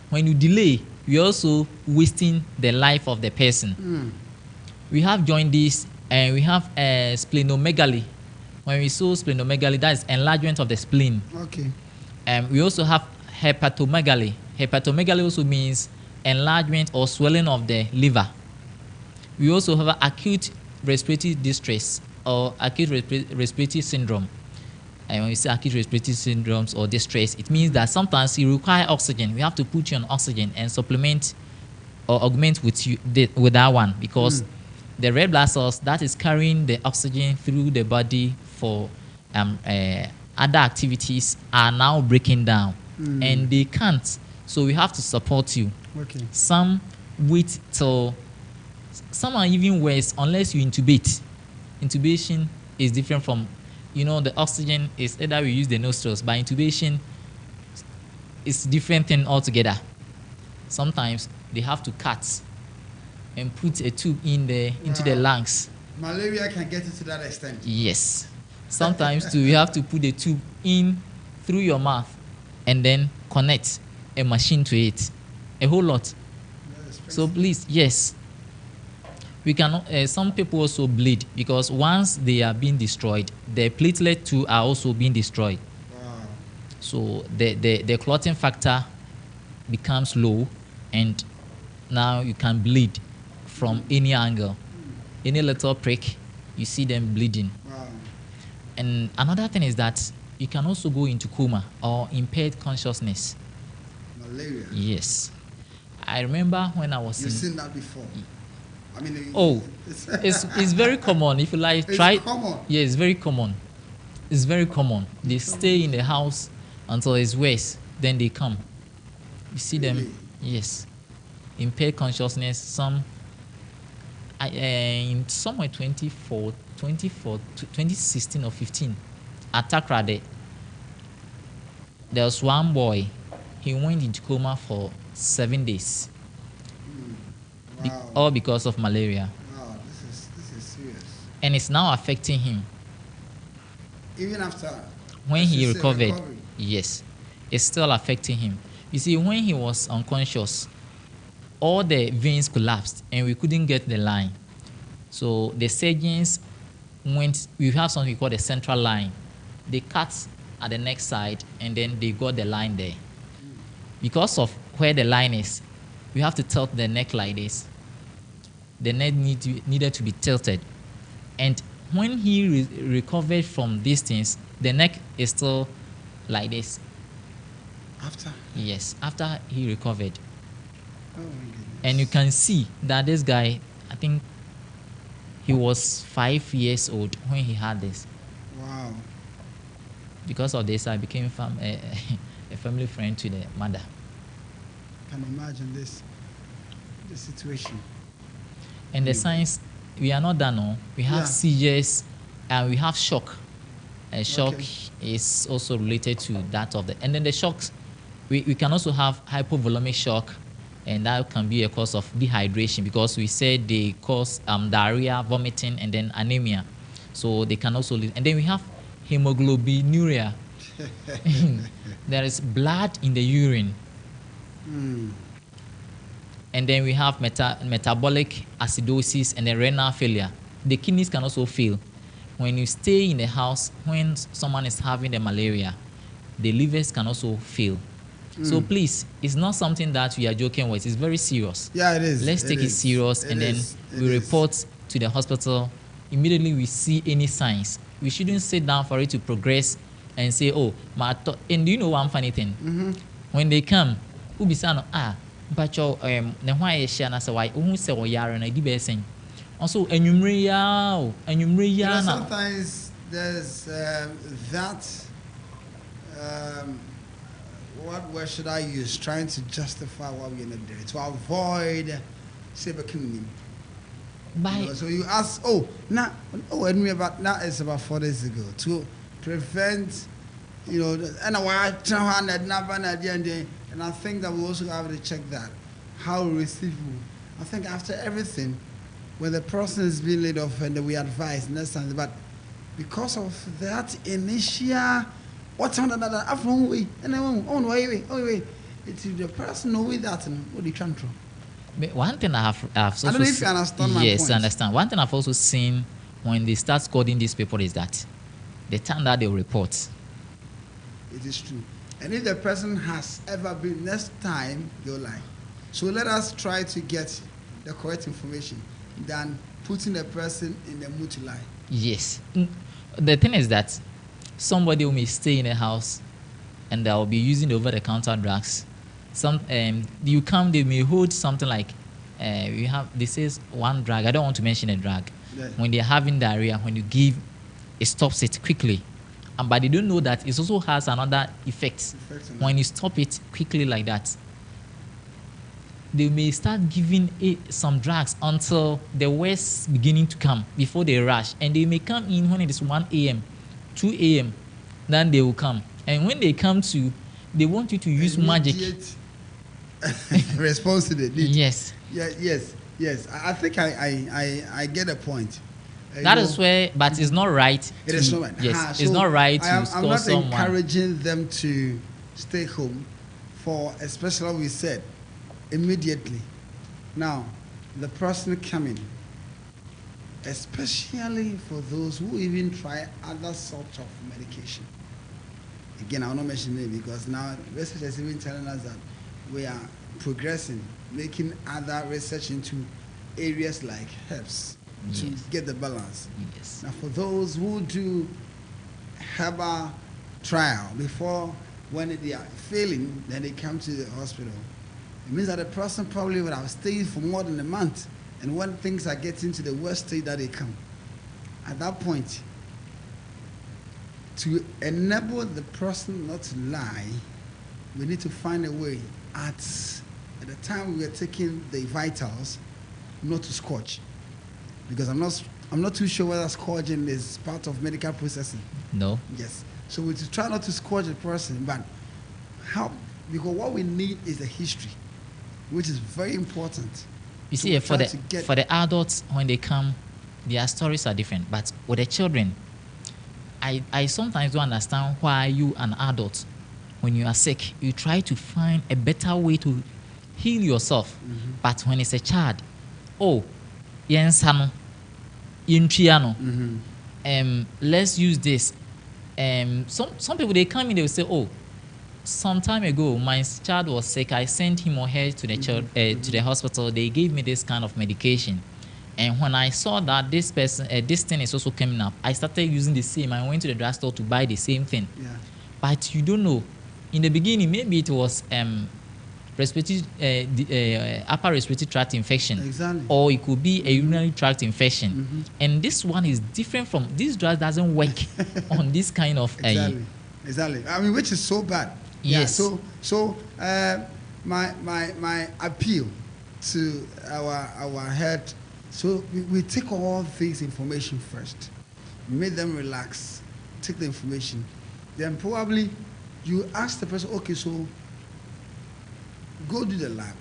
When you delay, you're also wasting the life of the person. We have jaundice and we have splenomegaly. When we saw splenomegaly, that is enlargement of the spleen. Okay. We also have hepatomegaly. Hepatomegaly also means enlargement or swelling of the liver. We also have acute respiratory distress or acute respiratory syndrome. And when we say acute respiratory syndromes or distress, it means that sometimes you require oxygen. We have to put you on oxygen and supplement or augment with that one, because the red blood cells that is carrying the oxygen through the body for other activities are now breaking down, and they can't. So we have to support you. Okay. Some wait till, some are even worse unless you intubate. Intubation is different from, the oxygen is either we use the nostrils, but intubation is different thing altogether. Sometimes they have to cut and put a tube in into the lungs. Malaria can get it to that extent. Yes. Sometimes too, you have to put the tube in through your mouth and then connect a machine to it. A whole lot. So please, yes. We cannot. Some people also bleed because once they are being destroyed, the platelet too are also being destroyed. Wow. So the clotting factor becomes low, and now you can bleed from any angle. any little prick, you see them bleeding. Wow. And another thing is that you can also go into coma or impaired consciousness. Malaria. Yes. I remember when I was You've in. seen that before. I mean, Oh, it's very common. If you like, It's try. common. Yeah, it's very common. It's very common. They stay in the house until it's worse, then they come. You see them. Really? Yes. Impaired consciousness. Some. In somewhere 2016 or 15, at Takrade, there was one boy. He went into coma for 7 days, Wow. all because of malaria, Wow, this is serious. and it's now affecting him. Even after When let's he just say recovered, recovery. yes, it's still affecting him. You see, when he was unconscious, all the veins collapsed and we couldn't get the line. So the surgeons went, we have something we call the central line. They cut at the neck side and then they got the line there. Because of where the line is, we have to tilt the neck like this. The neck needed to be tilted. And when he recovered from these things, the neck is still like this. After. Yes, after he recovered. Oh my goodness. And you can see that this guy, I think he was 5 years old when he had this. Wow. Because of this, I became a family friend to the mother. Can imagine this situation. And the signs, we are not done. No. We have Yeah. seizures and we have shock. And shock Okay. is also related to that of the. And then the shocks, we can also have hypovolemic shock, and that can be a cause of dehydration because we said they cause diarrhea, vomiting, and then anemia. So they can also lead. And then we have hemoglobinuria. There is blood in the urine. Mm. And then we have metabolic acidosis and then renal failure. The kidneys can also fail. When you stay in the house, when someone is having the malaria, the livers can also fail. So please, it's not something that we are joking with. It's very serious. Yeah, it is. Let's take it is. serious It and then is. It we is. report to the hospital. Immediately we see any signs. We shouldn't sit down for it to progress and say, oh, and do you know one funny thing? Mm-hmm. When they come, who be saying, mpacho ne ho ayɛ hyɛ na sɛ why wohu sɛ ɔyare na di bɛɛ sɛn ɔso anwummere You know, na sometimes there's that. What word should I use? Trying to justify what we're gonna do to avoid saber killing. by So you ask, and me about that is about 4 days ago to prevent, and why and I think that we also have to check that how we receive food. I think after everything, when the person is being laid off and we advise next time, but because of that initial what's on that after way and then wait, it's the person know with that and what they trying to. But one thing I've also I don't know if you understand my yes, point. I understand. One thing I've also seen when they start scolding these people is that the time that they report. It is true. And if the person has ever been, next time they'll lie. So let us try to get the correct information than putting the person in the mood to lie. Yes. The thing is that somebody may stay in a house and they'll be using over-the-counter drugs. You come, they may hold something like this is one drug. I don't want to mention a drug. Yeah. When they're having diarrhea, when you give, it stops it quickly. But they don't know that it also has another effect. When you stop it quickly like that, they may start giving it some drugs until the worst beginning to come before they rush. And they may come in when it is 1 a.m., 2 a.m., then they will come. And when they come to, they want you to use magic. Response to the need. Yes. Yeah, yes. I think I get a point. That is where, but it's not right. It is not right. Yes, it's not right to I'm score not someone. encouraging them to stay home for, especially what we said, immediately. Now, the person coming, especially for those who even try other sorts of medication. Again, I will not mention it because now research is even telling us that we are progressing, making other research into areas like herbs. to Yes. get the balance. Yes. Now, for those who do herbal trial before when they are failing, then they come to the hospital. It means that the person probably would have stayed for more than a month, and when things are getting to the worst state that they come, at that point, to enable the person not to lie, we need to find a way at the time we are taking the vitals not to scorch, because I'm not too sure whether scourging is part of medical processing. No. Yes. So we to try not to scourge the person, but how? Because what we need is the history, which is very important. You So see, we for try the to get- for the adults when they come, their stories are different. But with the children, I sometimes don't understand why you, an adult, when you are sick, you try to find a better way to heal yourself. But when it's a child, oh, yensano, yintriano, let's use this. Some people they come in, they will say, oh, some time ago my child was sick. I sent him or her to the to the hospital. They gave me this kind of medication, and when I saw that this person, this thing is also coming up, I started using the same. I went to the drugstore to buy the same thing. Yeah. But you don't know. In the beginning, maybe it was respiratory, upper respiratory tract infection, Exactly. or it could be a urinary tract infection. And this one is different from this drug. Doesn't work on this kind of. Exactly. I mean, which is so bad. Yes. Yeah, so my appeal to our head. So we take all these information first, make them relax, take the information, then probably you ask the person, okay, so go do the lab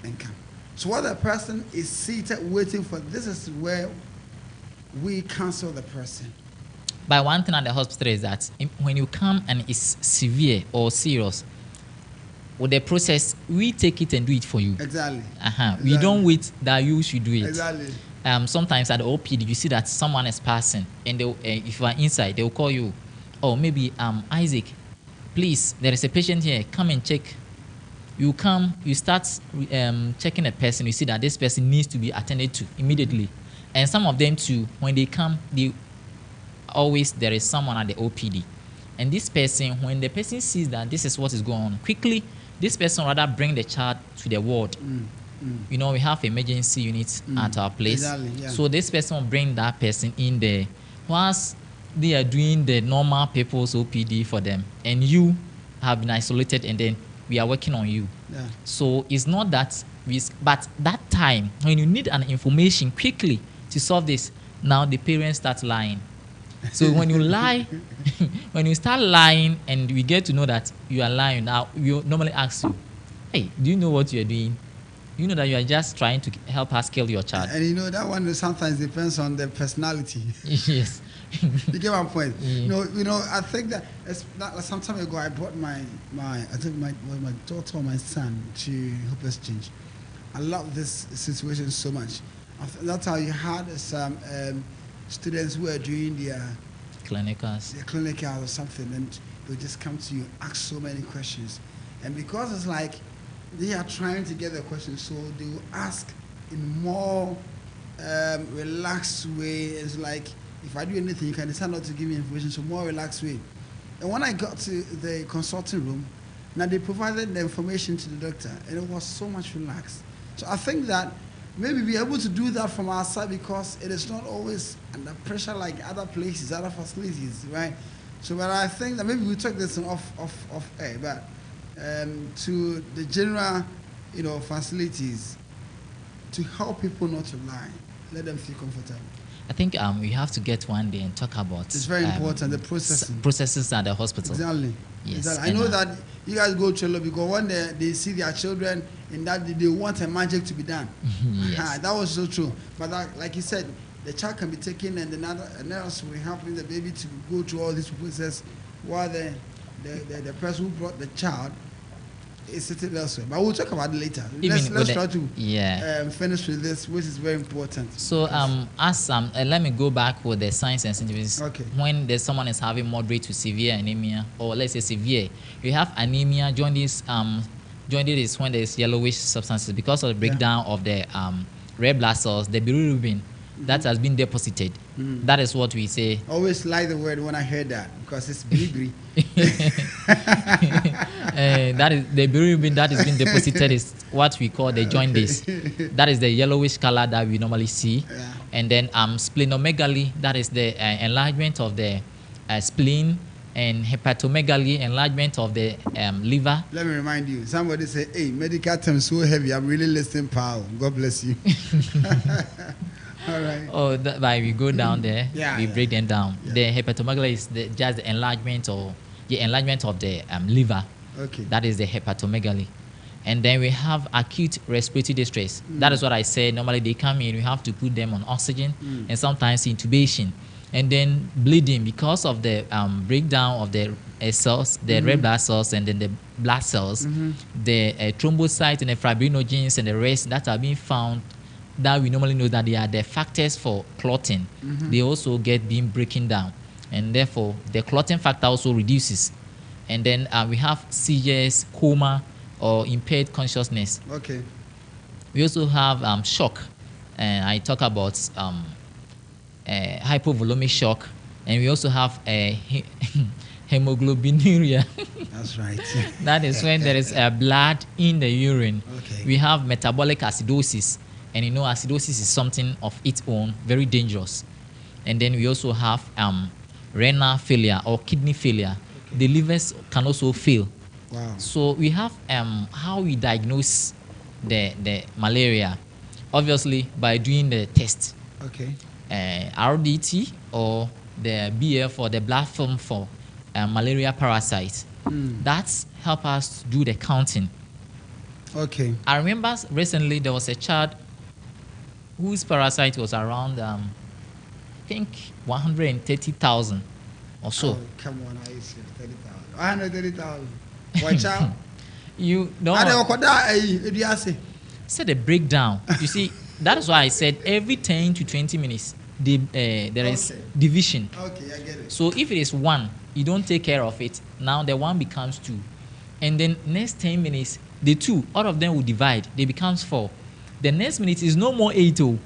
and come. So while the person is seated waiting for, this is where we counsel the person. But one thing at the hospital is that when you come and it's severe or serious, with the process, we take it and do it for you. Exactly. We don't wait that you should do it. Exactly. Sometimes at the OPD, you see that someone is passing, and they, if you are inside, they will call you. Oh, maybe Isaac, please, there is a patient here. Come and check. You come, you start checking a person. You see that this person needs to be attended to immediately. And some of them too, when they come, always there is someone at the OPD. And this person, when the person sees that this is what is going on, quickly, this person rather bring the child to the ward. You know, we have emergency units at our place. Exactly, yeah. So this person will bring that person in there. Whilst they are doing the normal people's OPD for them, and you have been isolated, and then we are working on you. Yeah. So it's not that but that time when you need an information quickly to solve this, now the parents start lying. So when you lie, when you start lying and we get to know that you are lying, now we normally ask you, hey, do you know what you are doing? You know that you are just trying to help us kill your child. And you know that one sometimes depends on the personality. Yes. You get my point. Yeah. You know, I think that some time ago I brought my daughter or my son to Hope Exchange. I love this situation so much. That's how you had some students who are doing their Clinicals. clinical or something, and they'll just come to you, ask so many questions, and because it's like they are trying to get the questions, so they will ask in more relaxed way. It's like, if I do anything, you can decide not to give me information, so more relaxed way. And when I got to the consulting room, now they provided the information to the doctor, and it was so much relaxed. So I think that maybe be able to do that from our side, because it is not always under pressure like other places, other facilities, right? So, but I think that maybe we took this off air, but to the general, facilities, to help people not to lie, let them feel comfortable. I think we have to get one day and talk about. It's very important, the processing. Processes at the hospital. Exactly. Yes. Exactly. I know that you guys go to a lot, because when they see their children in that, they want a magic to be done. Yes. That was so true. But that, like you said, the child can be taken, and a nurse will help the baby to go through all this process, while the person who brought the child is sitting elsewhere. But we'll talk about it later. Let's try to finish with this, which is very important. So let me go back with the signs and symptoms. Okay. When someone is having moderate to severe anemia, or let's say severe, you have anemia. Jaundice is when there's yellowish substances because of the breakdown of the red blood cells. The bilirubin that has been deposited. That is what we say. Always like the word when I hear that because it's bibri. That is the bilirubin that is being deposited is what we call the jaundice. That is the yellowish color that we normally see. Yeah. And then splenomegaly, that is the enlargement of the spleen, and hepatomegaly, enlargement of the liver. Let me remind you. Somebody say, "Hey, medical terms so heavy. I'm really listening, pal. God bless you." All right. Oh, but we go down there, we break them down. Yeah. The hepatomegaly is just the enlargement of the liver. Okay. That is the hepatomegaly. And then we have acute respiratory distress. That is what I said. Normally they come in, we have to put them on oxygen and sometimes intubation. And then bleeding because of the breakdown of the cells, the red blood cells, and then the blood cells, the thrombocytes and the fibrinogens and the rest that are being found, that we normally know that they are the factors for clotting. They also get being breaking down, and therefore the clotting factor also reduces. And then we have seizures, coma, or impaired consciousness. Okay. We also have shock, and I talk about hypovolemic shock, and we also have hemoglobinuria. That's right. That is when there is blood in the urine. Okay. We have metabolic acidosis, and you know acidosis is something of its own, very dangerous. And then we also have renal failure or kidney failure. The livers can also fail. Wow. So we have how we diagnose the malaria, obviously by doing the test, Okay. RDT or the BF or the blood film for malaria parasites. That's help us do the counting. Okay. I remember recently there was a child whose parasite was around I think 130,000 or so. Oh, come on, I used 30,000. 130,000. Watch out. You don't I don't know. said the breakdown. You see, that is why I said every 10 to 20 minutes there is Okay. division. Okay, I get it. So if it is 1, you don't take care of it. Now the 1 becomes 2, and then next 10 minutes the 2, all of them will divide. They becomes 4. The next minute is no more 8. Oh,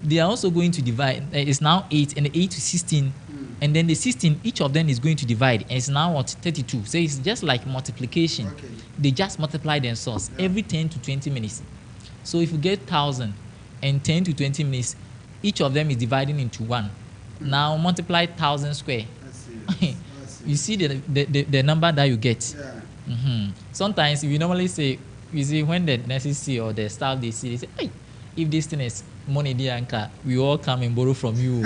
they are also going to divide. It's now 8, and the 8 to 16, and then the 16. Each of them is going to divide, and it's now what 32. So it's just like multiplication. Okay. They just multiply themselves every 10 to 20 minutes. So if you get 1,000 and 10 to 20 minutes, each of them is dividing into 1. Now multiply 1,000 square. Let's see. You see the number that you get. Yeah. Sometimes we normally say, you see, when the nurses see or the staff they see, they say, hey, if this thing is money, dear anchor, we all come and borrow from you.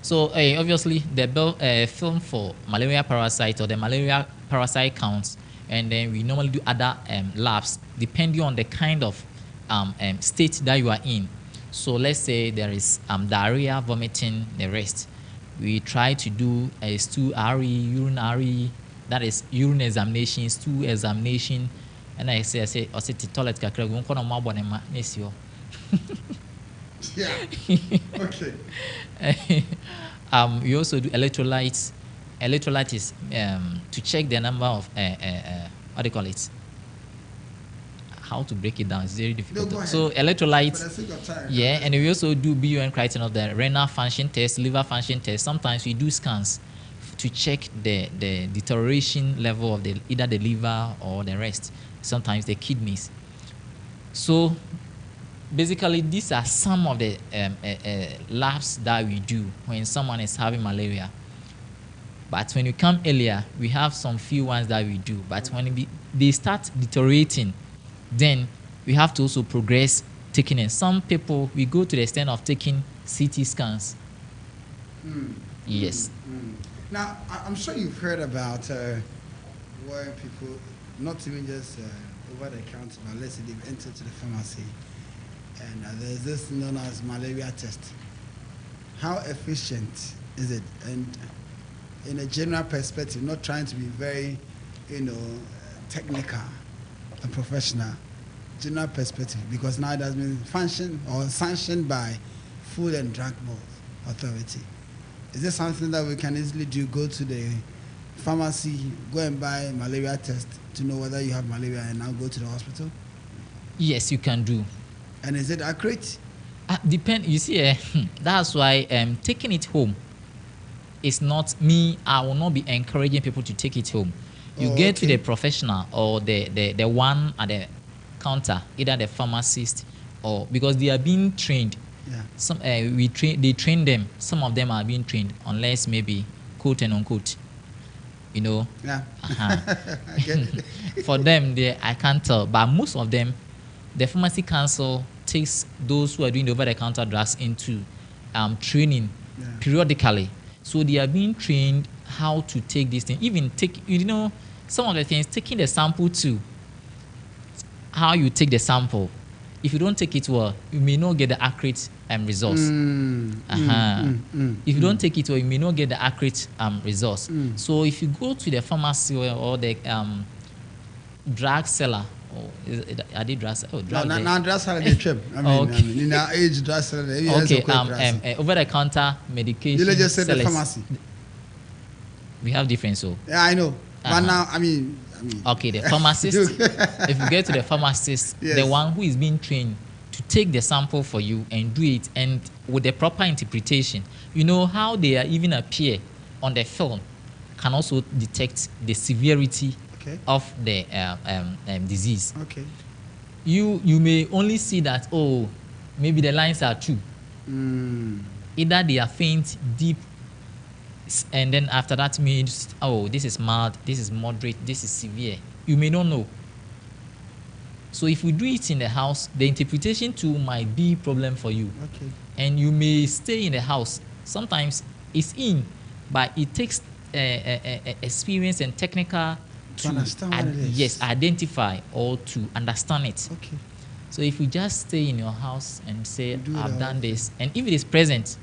So obviously the film for malaria parasite or the malaria parasite counts, and then we normally do other labs depending on the kind of state that you are in. So let's say there is diarrhea, vomiting, the rest. We try to do a stool RE, urine RE, that is urine examination, stool examination, and I say the toilet kakra go kono ma bonema nesio. Yeah. Okay. We also do electrolytes. Electrolyte is to check the number of what do you call it? How to break it down? It's very difficult. No, go So ahead. electrolytes, For the sake of time. yeah, and we also do BUN criterion of the renal function test, liver function test. Sometimes we do scans to check the deterioration level of either the liver or the rest. Sometimes the kidneys. So basically, these are some of the labs that we do when someone is having malaria. But when you come earlier, we have some few ones that we do. But when they start deteriorating, then we have to also progress taking it. Some people, we go to the extent of taking CT scans. Yes. Now, I'm sure you've heard about where people, not even just over the counter, but let's say they've entered to the pharmacy, and there's this known as malaria test. How efficient is it? And in a general perspective, not trying to be very, technical and professional, general perspective, because now it has been sanctioned by Food and Drug Board Authority. Is this something that we can easily do? Go to the pharmacy, go and buy a malaria test to know whether you have malaria and now go to the hospital? Yes, you can do. And is it accurate? Depend. You see, that's why taking it home is not me. I will not be encouraging people to take it home. You get to the professional or the one at the counter, either the pharmacist or because they are being trained. Yeah. Some they train them. Some of them are being trained, unless maybe quote and unquote. You know. Yeah. I get it. For them, I can't tell, but most of them, the pharmacy council takes those who are doing the over-the-counter drugs into training periodically. So they are being trained how to take this thing. Even take, some of the things, taking the sample too. How you take the sample. If you don't take it well, you may not get the accurate results. If you don't take it well, you may not get the accurate results. So if you go to the pharmacy or the drug seller, are they drug seller? No, drug seller they trip. I mean, in our age, drug seller. Okay, over-the-counter medication. You just said the pharmacy. We have different, so. Yeah, I know. But now, I mean. Okay, the pharmacist. If you get to the pharmacist, the one who is being trained to take the sample for you and do it, and with the proper interpretation, you know how they are even appear on the film, can also detect the severity of the disease. Okay. You may only see that maybe the lines are two. Either they are faint, deep, and then after that means this is mild, this is moderate, this is severe. You may not know. So if we do it in the house, the interpretation too might be a problem for you. Okay. And you may stay in the house. Sometimes it's in, but it takes experience and technical to understand what it is. Yes, identify or to understand it. Okay. So if you just stay in your house and say, I've done this, and if it is present,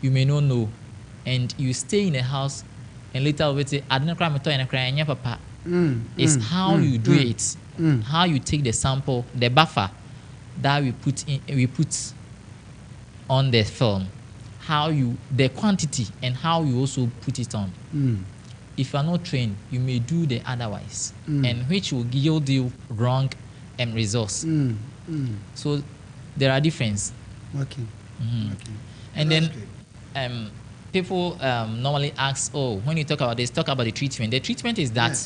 you may not know. And you stay in a house and later we say, I don't know, papa. It's how you do it, how you take the sample, the buffer that we put on the film, the quantity and how you also put it on. If you are not trained, you may do the otherwise, and which will yield you wrong results. So there are differences. Okay. Okay. And that's then people normally ask, when you talk about this, talk about the treatment. The treatment is that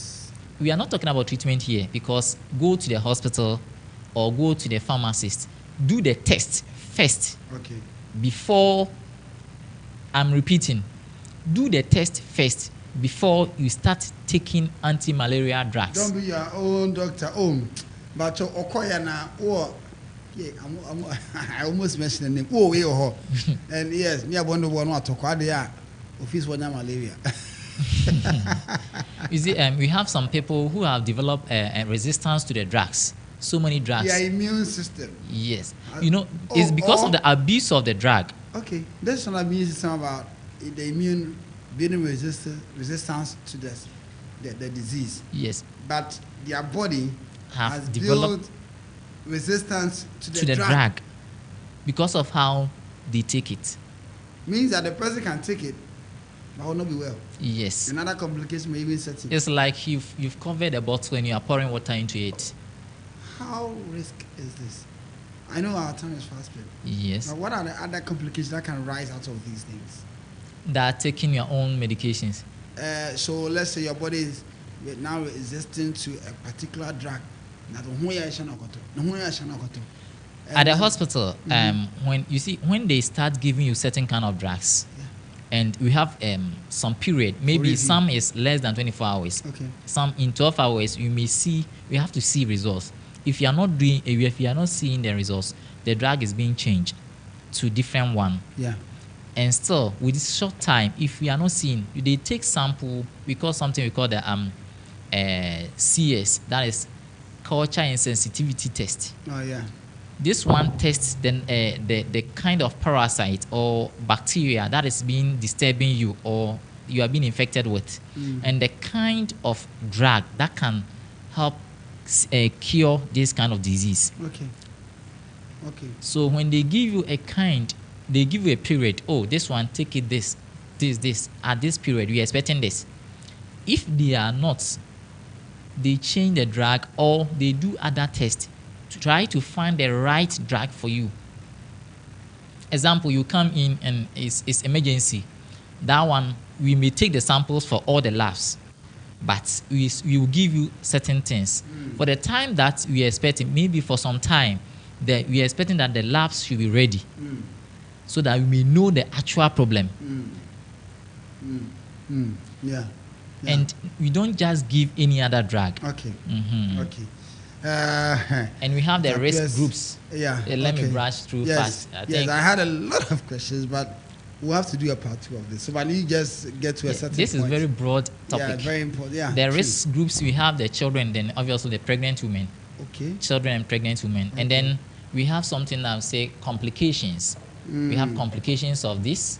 we are not talking about treatment here, because go to the hospital or go to the pharmacist, do the test first. Okay. Before, I'm repeating, do the test first before you start taking anti-malaria drugs. Don't be your own doctor, but Okoyana or I almost mentioned the name. And yes, me I wonder what to call the office for malaria. You see, we have some people who have developed a resistance to the drugs. So many drugs. Their immune system. Yes. It's because of the abuse of the drug. Okay. There's an immune system about the immune being resistance to the disease. Yes. But their body has developed resistance to the drug because of how they take it. Means that the person can take it but will not be well. Yes. Another complication may even set in. It's like you've covered a bottle and you are pouring water into it. How risk is this? I know our time is fast spent. Yes. But what are the other complications that can rise out of these things? That taking your own medications. So let's say your body is now resistant to a particular drug. At the hospital, when they start giving you certain kind of drugs, and we have some period, maybe some is less than 24 hours. Okay. Some in 12 hours, we have to see results. If you are not seeing the results, the drug is being changed to different one. Yeah. And still, with this short time, if we are not seeing, they take sample. We call something we call the CS, that is culture and sensitivity test. Oh yeah. This one tests the kind of parasite or bacteria that is being disturbing you or you are being infected with, and the kind of drug that can help cure this kind of disease. Okay. Okay. So when they give you they give you a period. Oh, this one, take it this. At this period, we are expecting this. If they are not, they change the drug or they do other tests try to find the right drug for you. Example, you come in and it's emergency. That one, we may take the samples for all the labs, but we will give you certain things. For the time that we are expecting, maybe for some time, that we are expecting that the labs should be ready so that we may know the actual problem. Yeah. And we don't just give any other drug. Okay. Okay. And we have the It risk appears- groups. Yeah. Let me okay. brush through Yes. fast. I Yes, think I had a lot of questions, but we'll have to do a part 2 of this. So, but you just get to a certain this is point. very broad Yeah, topic. very important. Yeah. The true. risk groups, we have the children, then obviously the pregnant women, Okay. children and pregnant women. And then we have something that we say complications. We have complications of this.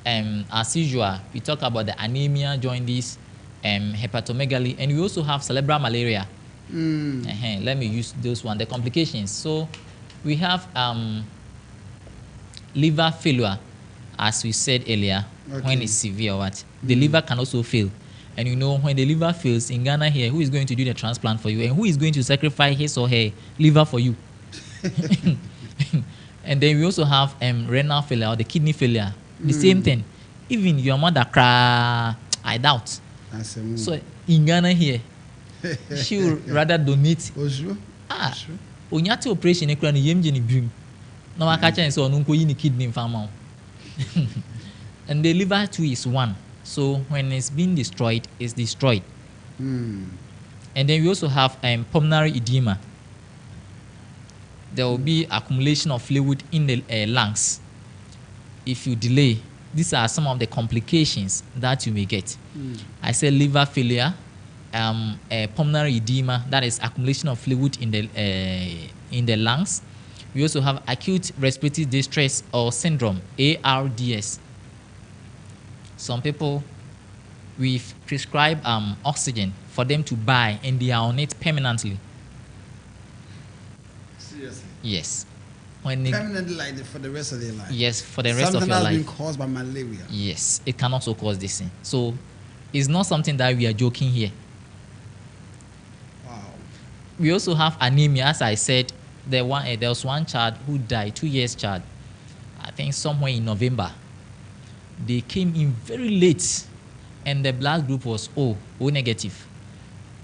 As usual, we talk about the anemia, jaundice, hepatomegaly, and we also have cerebral malaria. Let me use those one, the complications. So we have liver failure, as we said earlier, when it's severe. What the liver can also fail, and you know when the liver fails in Ghana here, who is going to do the transplant for you, and who is going to sacrifice his or her liver for you? And then we also have renal failure or the kidney failure. The same thing. Even your mother cry, I doubt. So in Ghana here, she would rather donate. Ojo. Onyate operation ekura ni yem je ni brim. Na waka chen so onu nko yi ni kidney farmer. And the liver too is one. So when it's being destroyed, it's destroyed. And then we also have pulmonary edema. There will be accumulation of fluid in the lungs. If you delay, these are some of the complications that you may get. I said liver failure, pulmonary edema, that is accumulation of fluid in the lungs. We also have acute respiratory distress or syndrome, ARDS. Some people, we've prescribed oxygen for them to buy, and they are on it permanently. Seriously. Yes. When they, Permanently, like for the rest of their life. yes, for the rest Something of your that's been life. caused by malaria. Yes, it can also cause this thing. So it's not something that we are joking here. Wow. We also have anemia. As I said, there was one child who died, 2 years child, I think somewhere in November. They came in very late, and the blood group was O negative.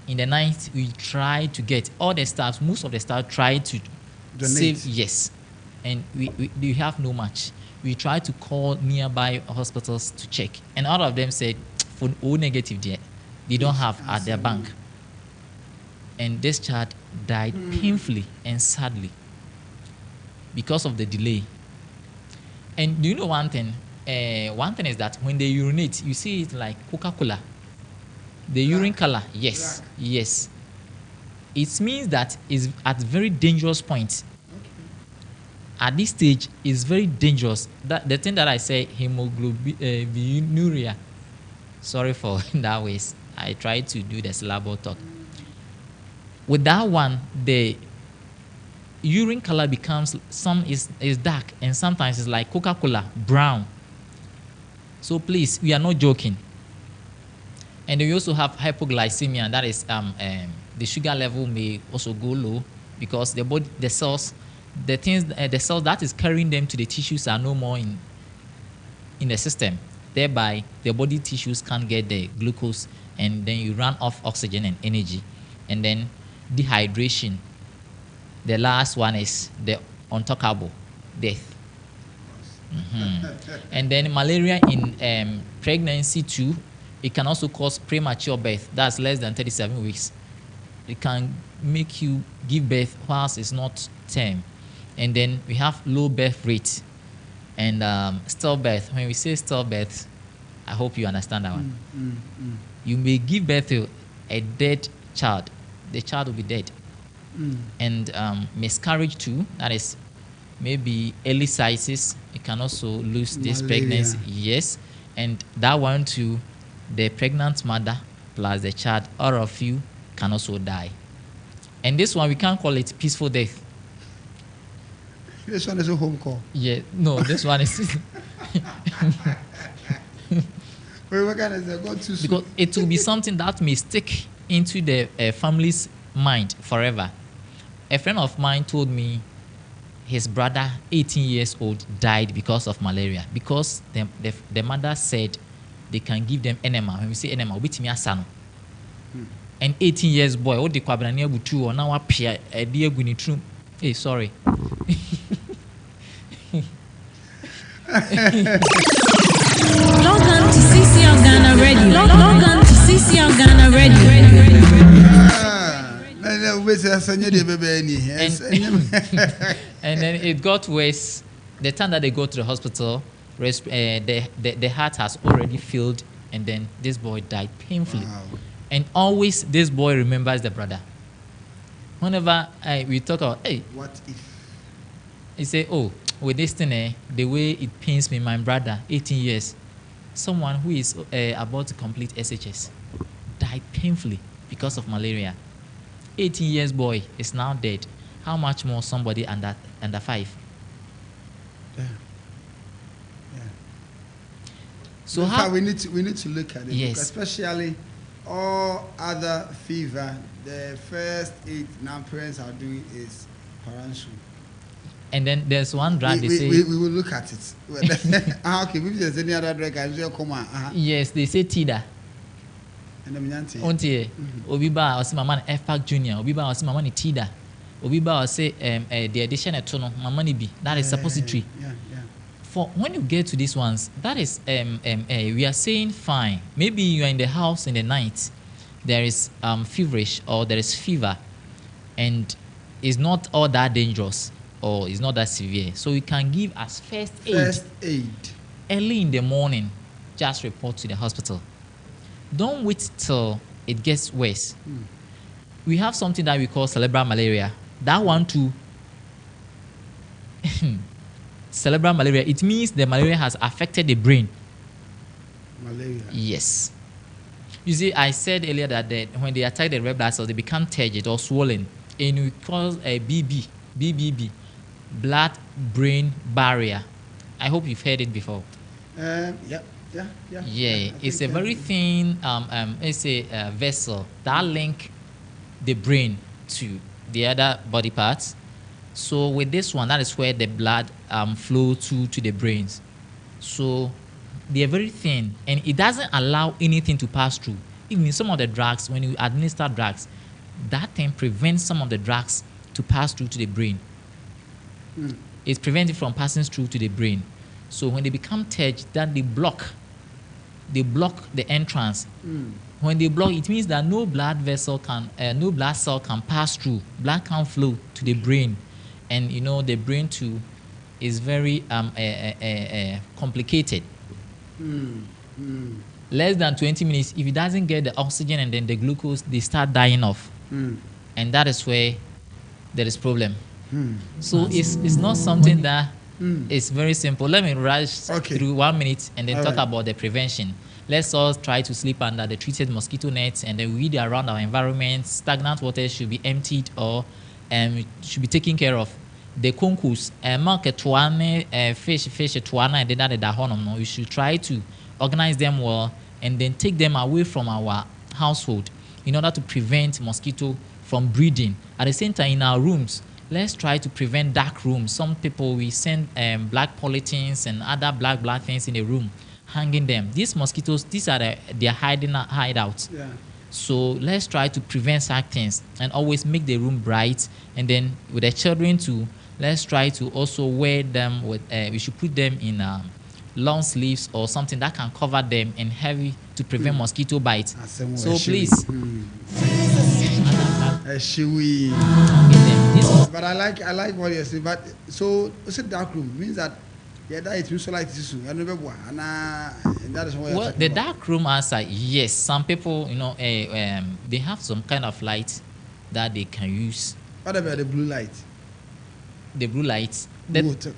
In the night, we tried to get all the staff, most of the staff tried to Donate. save, yes, and we have no much. We tried to call nearby hospitals to check, and all of them said for O negative there, they don't have at their bank. And this child died painfully and sadly because of the delay. And do you know one thing? One thing is that when they urinate, you see it like Coca-Cola. The urine color, yes, Black. yes. It means that it's at very dangerous point. At this stage, it's very dangerous. That the thing that I say, hemoglobinuria. Sorry for that ways. I tried to do the syllable talk. With that one, the urine color becomes, some is dark and sometimes it's like Coca-Cola, brown. So please, we are not joking. And we also have hypoglycemia. That is, the sugar level may also go low because the body, the cells, the cells that is carrying them to the tissues are no more in the system. Thereby, the body tissues can't get the glucose, and then you run off oxygen and energy, and then dehydration. The last one is the untalkable, death. And then malaria in pregnancy too. It can also cause premature birth. That's less than 37 weeks. It can make you give birth whilst it's not term. And then we have low birth rate and stillbirth. When we say stillbirth, I hope you understand that one. You may give birth to a dead child. The child will be dead. And miscarriage too. That is maybe early cysts. You can also lose this Malaria. pregnancy. Yes. And that one too, the pregnant mother plus the child, all of you can also die. And this one, we can't call it peaceful death. This one is a home call. Yeah, no, this one is Wait, what kind of that? Got too soon. because it will be something that may stick into the family's mind forever. A friend of mine told me his brother, 18 years old, died because of malaria. Because the mother said they can give them enema. When we say enema, which means asano. An 18 years boy, what the kwabrania butu or now appear a dear gunitrum. Hey, sorry. Log on to CCL Ghana Radio. Log on to CCL Ghana And then it got worse. The time that they go to the hospital, the heart has already failed, and then this boy died painfully. Wow. And always this boy remembers the brother. Whenever we talk about, hey, What if? he say, oh, with this thing, the way it pains me, my brother, 18 years, someone who is about to complete SHS, died painfully because of malaria. 18 years boy is now dead. How much more somebody under 5? Yeah. Yeah. So In how fact, we need to look at it. Yes. Because especially all other fever, the first 8 now parents are doing is paranshu. and then there's one drug they say We will look at it. Okay, if there's any other drug, I'll just come on. yes, they say TIDA. And I'm yanti. Ontie Obiba or say mama FPAC Junior, Obiba or say mama ni TIDA. Obiba or say the addition to no mama ni bi. That is suppository. Yeah. For when you get to these ones, that is we are saying fine. Maybe you are in the house in the night, there is feverish or there is fever, and it's not all that dangerous or it's not that severe. So we can give as first aid early in the morning. Just report to the hospital. Don't wait till it gets worse. We have something that we call cerebral malaria. That one too. Cerebral malaria, it means the malaria has affected the brain. Malaria. Yes. You see, I said earlier that when they attack the red blood cells, they become turgid or swollen. And we call a BBB, blood brain barrier. I hope you've heard it before. Yeah. Yeah, it's a very thin, it's a vessel that link the brain to the other body parts. So with this one, that is where the blood flow to the brains. So they are very thin, and it doesn't allow anything to pass through. Even in some of the drugs, when you administer drugs, that thing prevents some of the drugs to pass through to the brain. It prevents it from passing through to the brain. So when they become turgid, then they block the entrance. When they block, it means that no blood cell can pass through. Blood can't flow to the brain, and the brain too is very complicated. Less than 20 minutes, if it doesn't get the oxygen and then the glucose, they start dying off, and that is where there is problem. So it's not something that is very simple. Let me rush through 1 minute and then talk about the prevention. Let's all try to sleep under the treated mosquito nets, and then weed around our environment. Stagnant water should be emptied or should be taken care of. The concourse, market fish tuana, and then the honor. We should try to organize them well and then take them away from our household in order to prevent mosquito from breeding. At the same time, in our rooms, let's try to prevent dark rooms. Some people, we send black polythenes and other black things in the room, hanging them. These mosquitoes, these are their hideouts. Yeah. So let's try to prevent such things and always make the room bright. And then with the children too, let's try to also wear them with, we should put them in long sleeves or something that can cover them and heavy to prevent mosquito bites. So please. But I like what you're saying. But so it's a dark room means that that it means so like this. And that is why. Well, the dark room answer, yes. Some people, they have some kind of light that they can use. What about the blue light? The blue light. Yes.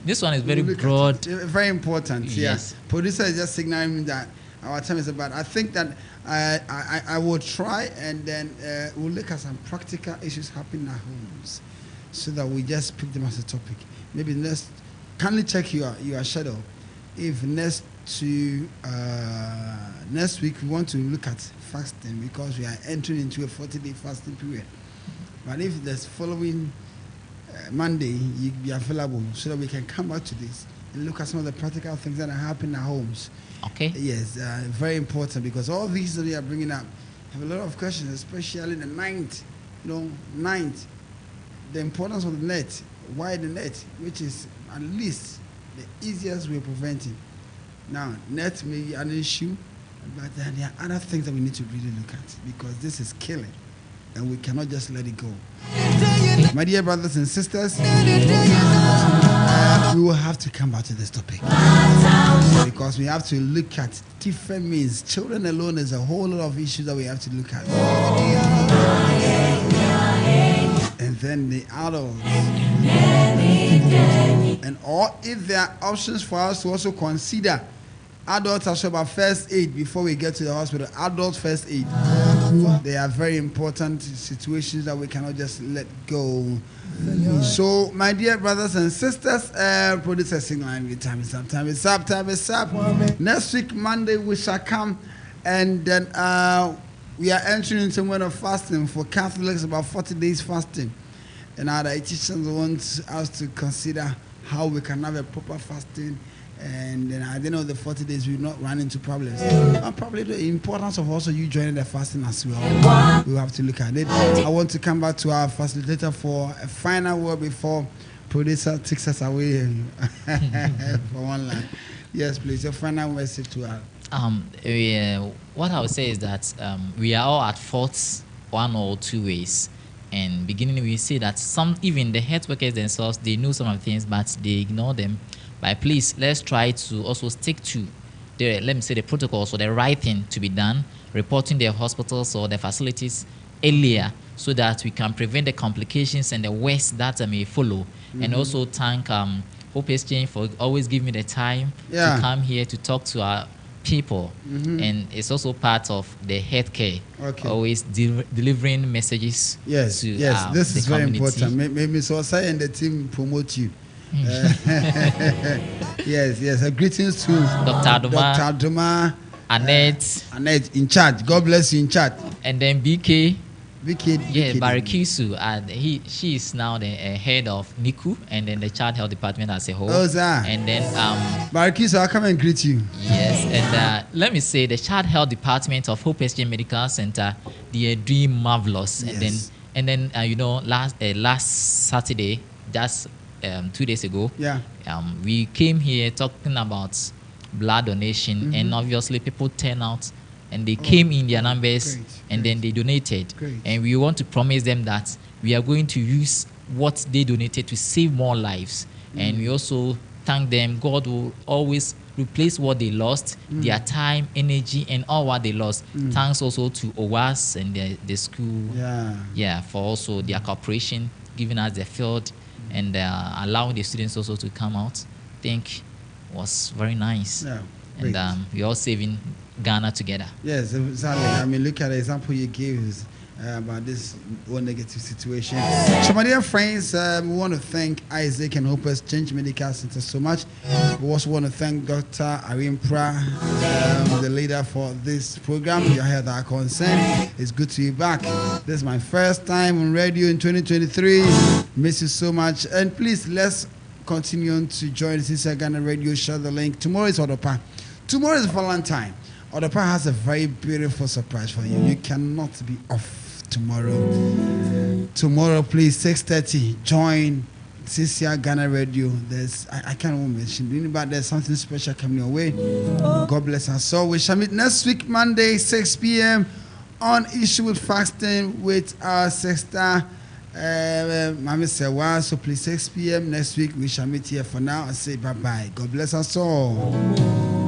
This one is very broad. Very important. Yes. Yeah. Producer is just signaling me that our time is about. I think that I will try, and then we'll look at some practical issues happening at homes, so that we just pick them as a topic. Maybe next, kindly check your schedule. If next to next week, we want to look at fasting because we are entering into a 40-day fasting period. But if the following Monday you be available, so that we can come back to this and look at some of the practical things that are happening at homes. Okay. Yes, very important because all these that we are bringing up have a lot of questions, especially the ninth. The importance of the net. Why the net? Which is at least the easiest way of preventing. Now, net may be an issue, but there are other things that we need to really look at because this is killing and we cannot just let it go. My dear brothers and sisters, we will have to come back to this topic because we have to look at different means. Children alone is a whole lot of issues that we have to look at. And then the adults. And or if there are options for us to also consider adults as about first aid before we get to the hospital. Adult first aid. They are very important situations that we cannot just let go. So, my dear brothers and sisters, producer signal, time is up. Next week, Monday, we shall come and then we are entering into a month of fasting for Catholics, about 40 days fasting. And our dietitians want us to consider how we can have a proper fasting. And then at the end of the 40 days, we will not run into problems. And probably the importance of also you joining the fasting as well. We have to look at it. I want to come back to our facilitator for a final word before producer takes us away for one line. Yes, please. Your final message to us. What I would say is that we are all at fault one or two ways. And beginning, we see that even the health workers themselves, they know some of the things, but they ignore them. But please, let's try to also stick to the protocols or the right thing to be done, reporting their hospitals or their facilities earlier so that we can prevent the complications and the worst that may follow. Mm-hmm. And also thank Hope Exchange for always giving me the time to come here to talk to our people. Mm-hmm. And it's also part of the healthcare, always delivering messages to this is very important. Maybe Sosai and the team promote you. Yes. Greetings to Dr. Adoma, Annette in charge. God bless you in charge. And then BK Barikisu, and she is now the head of NICU and then the child health department as a whole. And then Barikisu, I'll come and greet you. Yes, and let me say the child health department of Hope SJ Medical Center, they are doing marvelous. Yes. And then last Saturday, just 2 days ago, we came here talking about blood donation, and obviously people turn out and they came in their numbers then they donated. And we want to promise them that we are going to use what they donated to save more lives. And we also thank them. God will always replace what they lost, their time, energy, and all what they lost. Thanks also to OWAS and the school for also their cooperation, giving us the field and allowing the students also to come out. I think was very nice. And we're all saving Ghana together. Yes, exactly. I mean, look at the example you gave about this one negative situation. So, my dear friends, we want to thank Isaac and Hope Exchange Medical Center so much. We also want to thank Dr. Arimpra, the leader for this program. You heard our concern. It's good to be back. This is my first time on radio in 2023. Miss you so much. And please, let's continue to join the CCR Ghana Radio. Share the link. Tomorrow is Odopa. Tomorrow is Valentine. Odopa has a very beautiful surprise for you. You cannot be off tomorrow. Tomorrow, please, 6:30, join CCR Ghana Radio. I can't mention, but there's something special coming your way. God bless us. So we shall meet next week, Monday, 6 p.m. on Issue with Fasting with our sister, Mami Sewa. So please, 6 p.m. next week, we shall meet here for now and say bye-bye. God bless us all.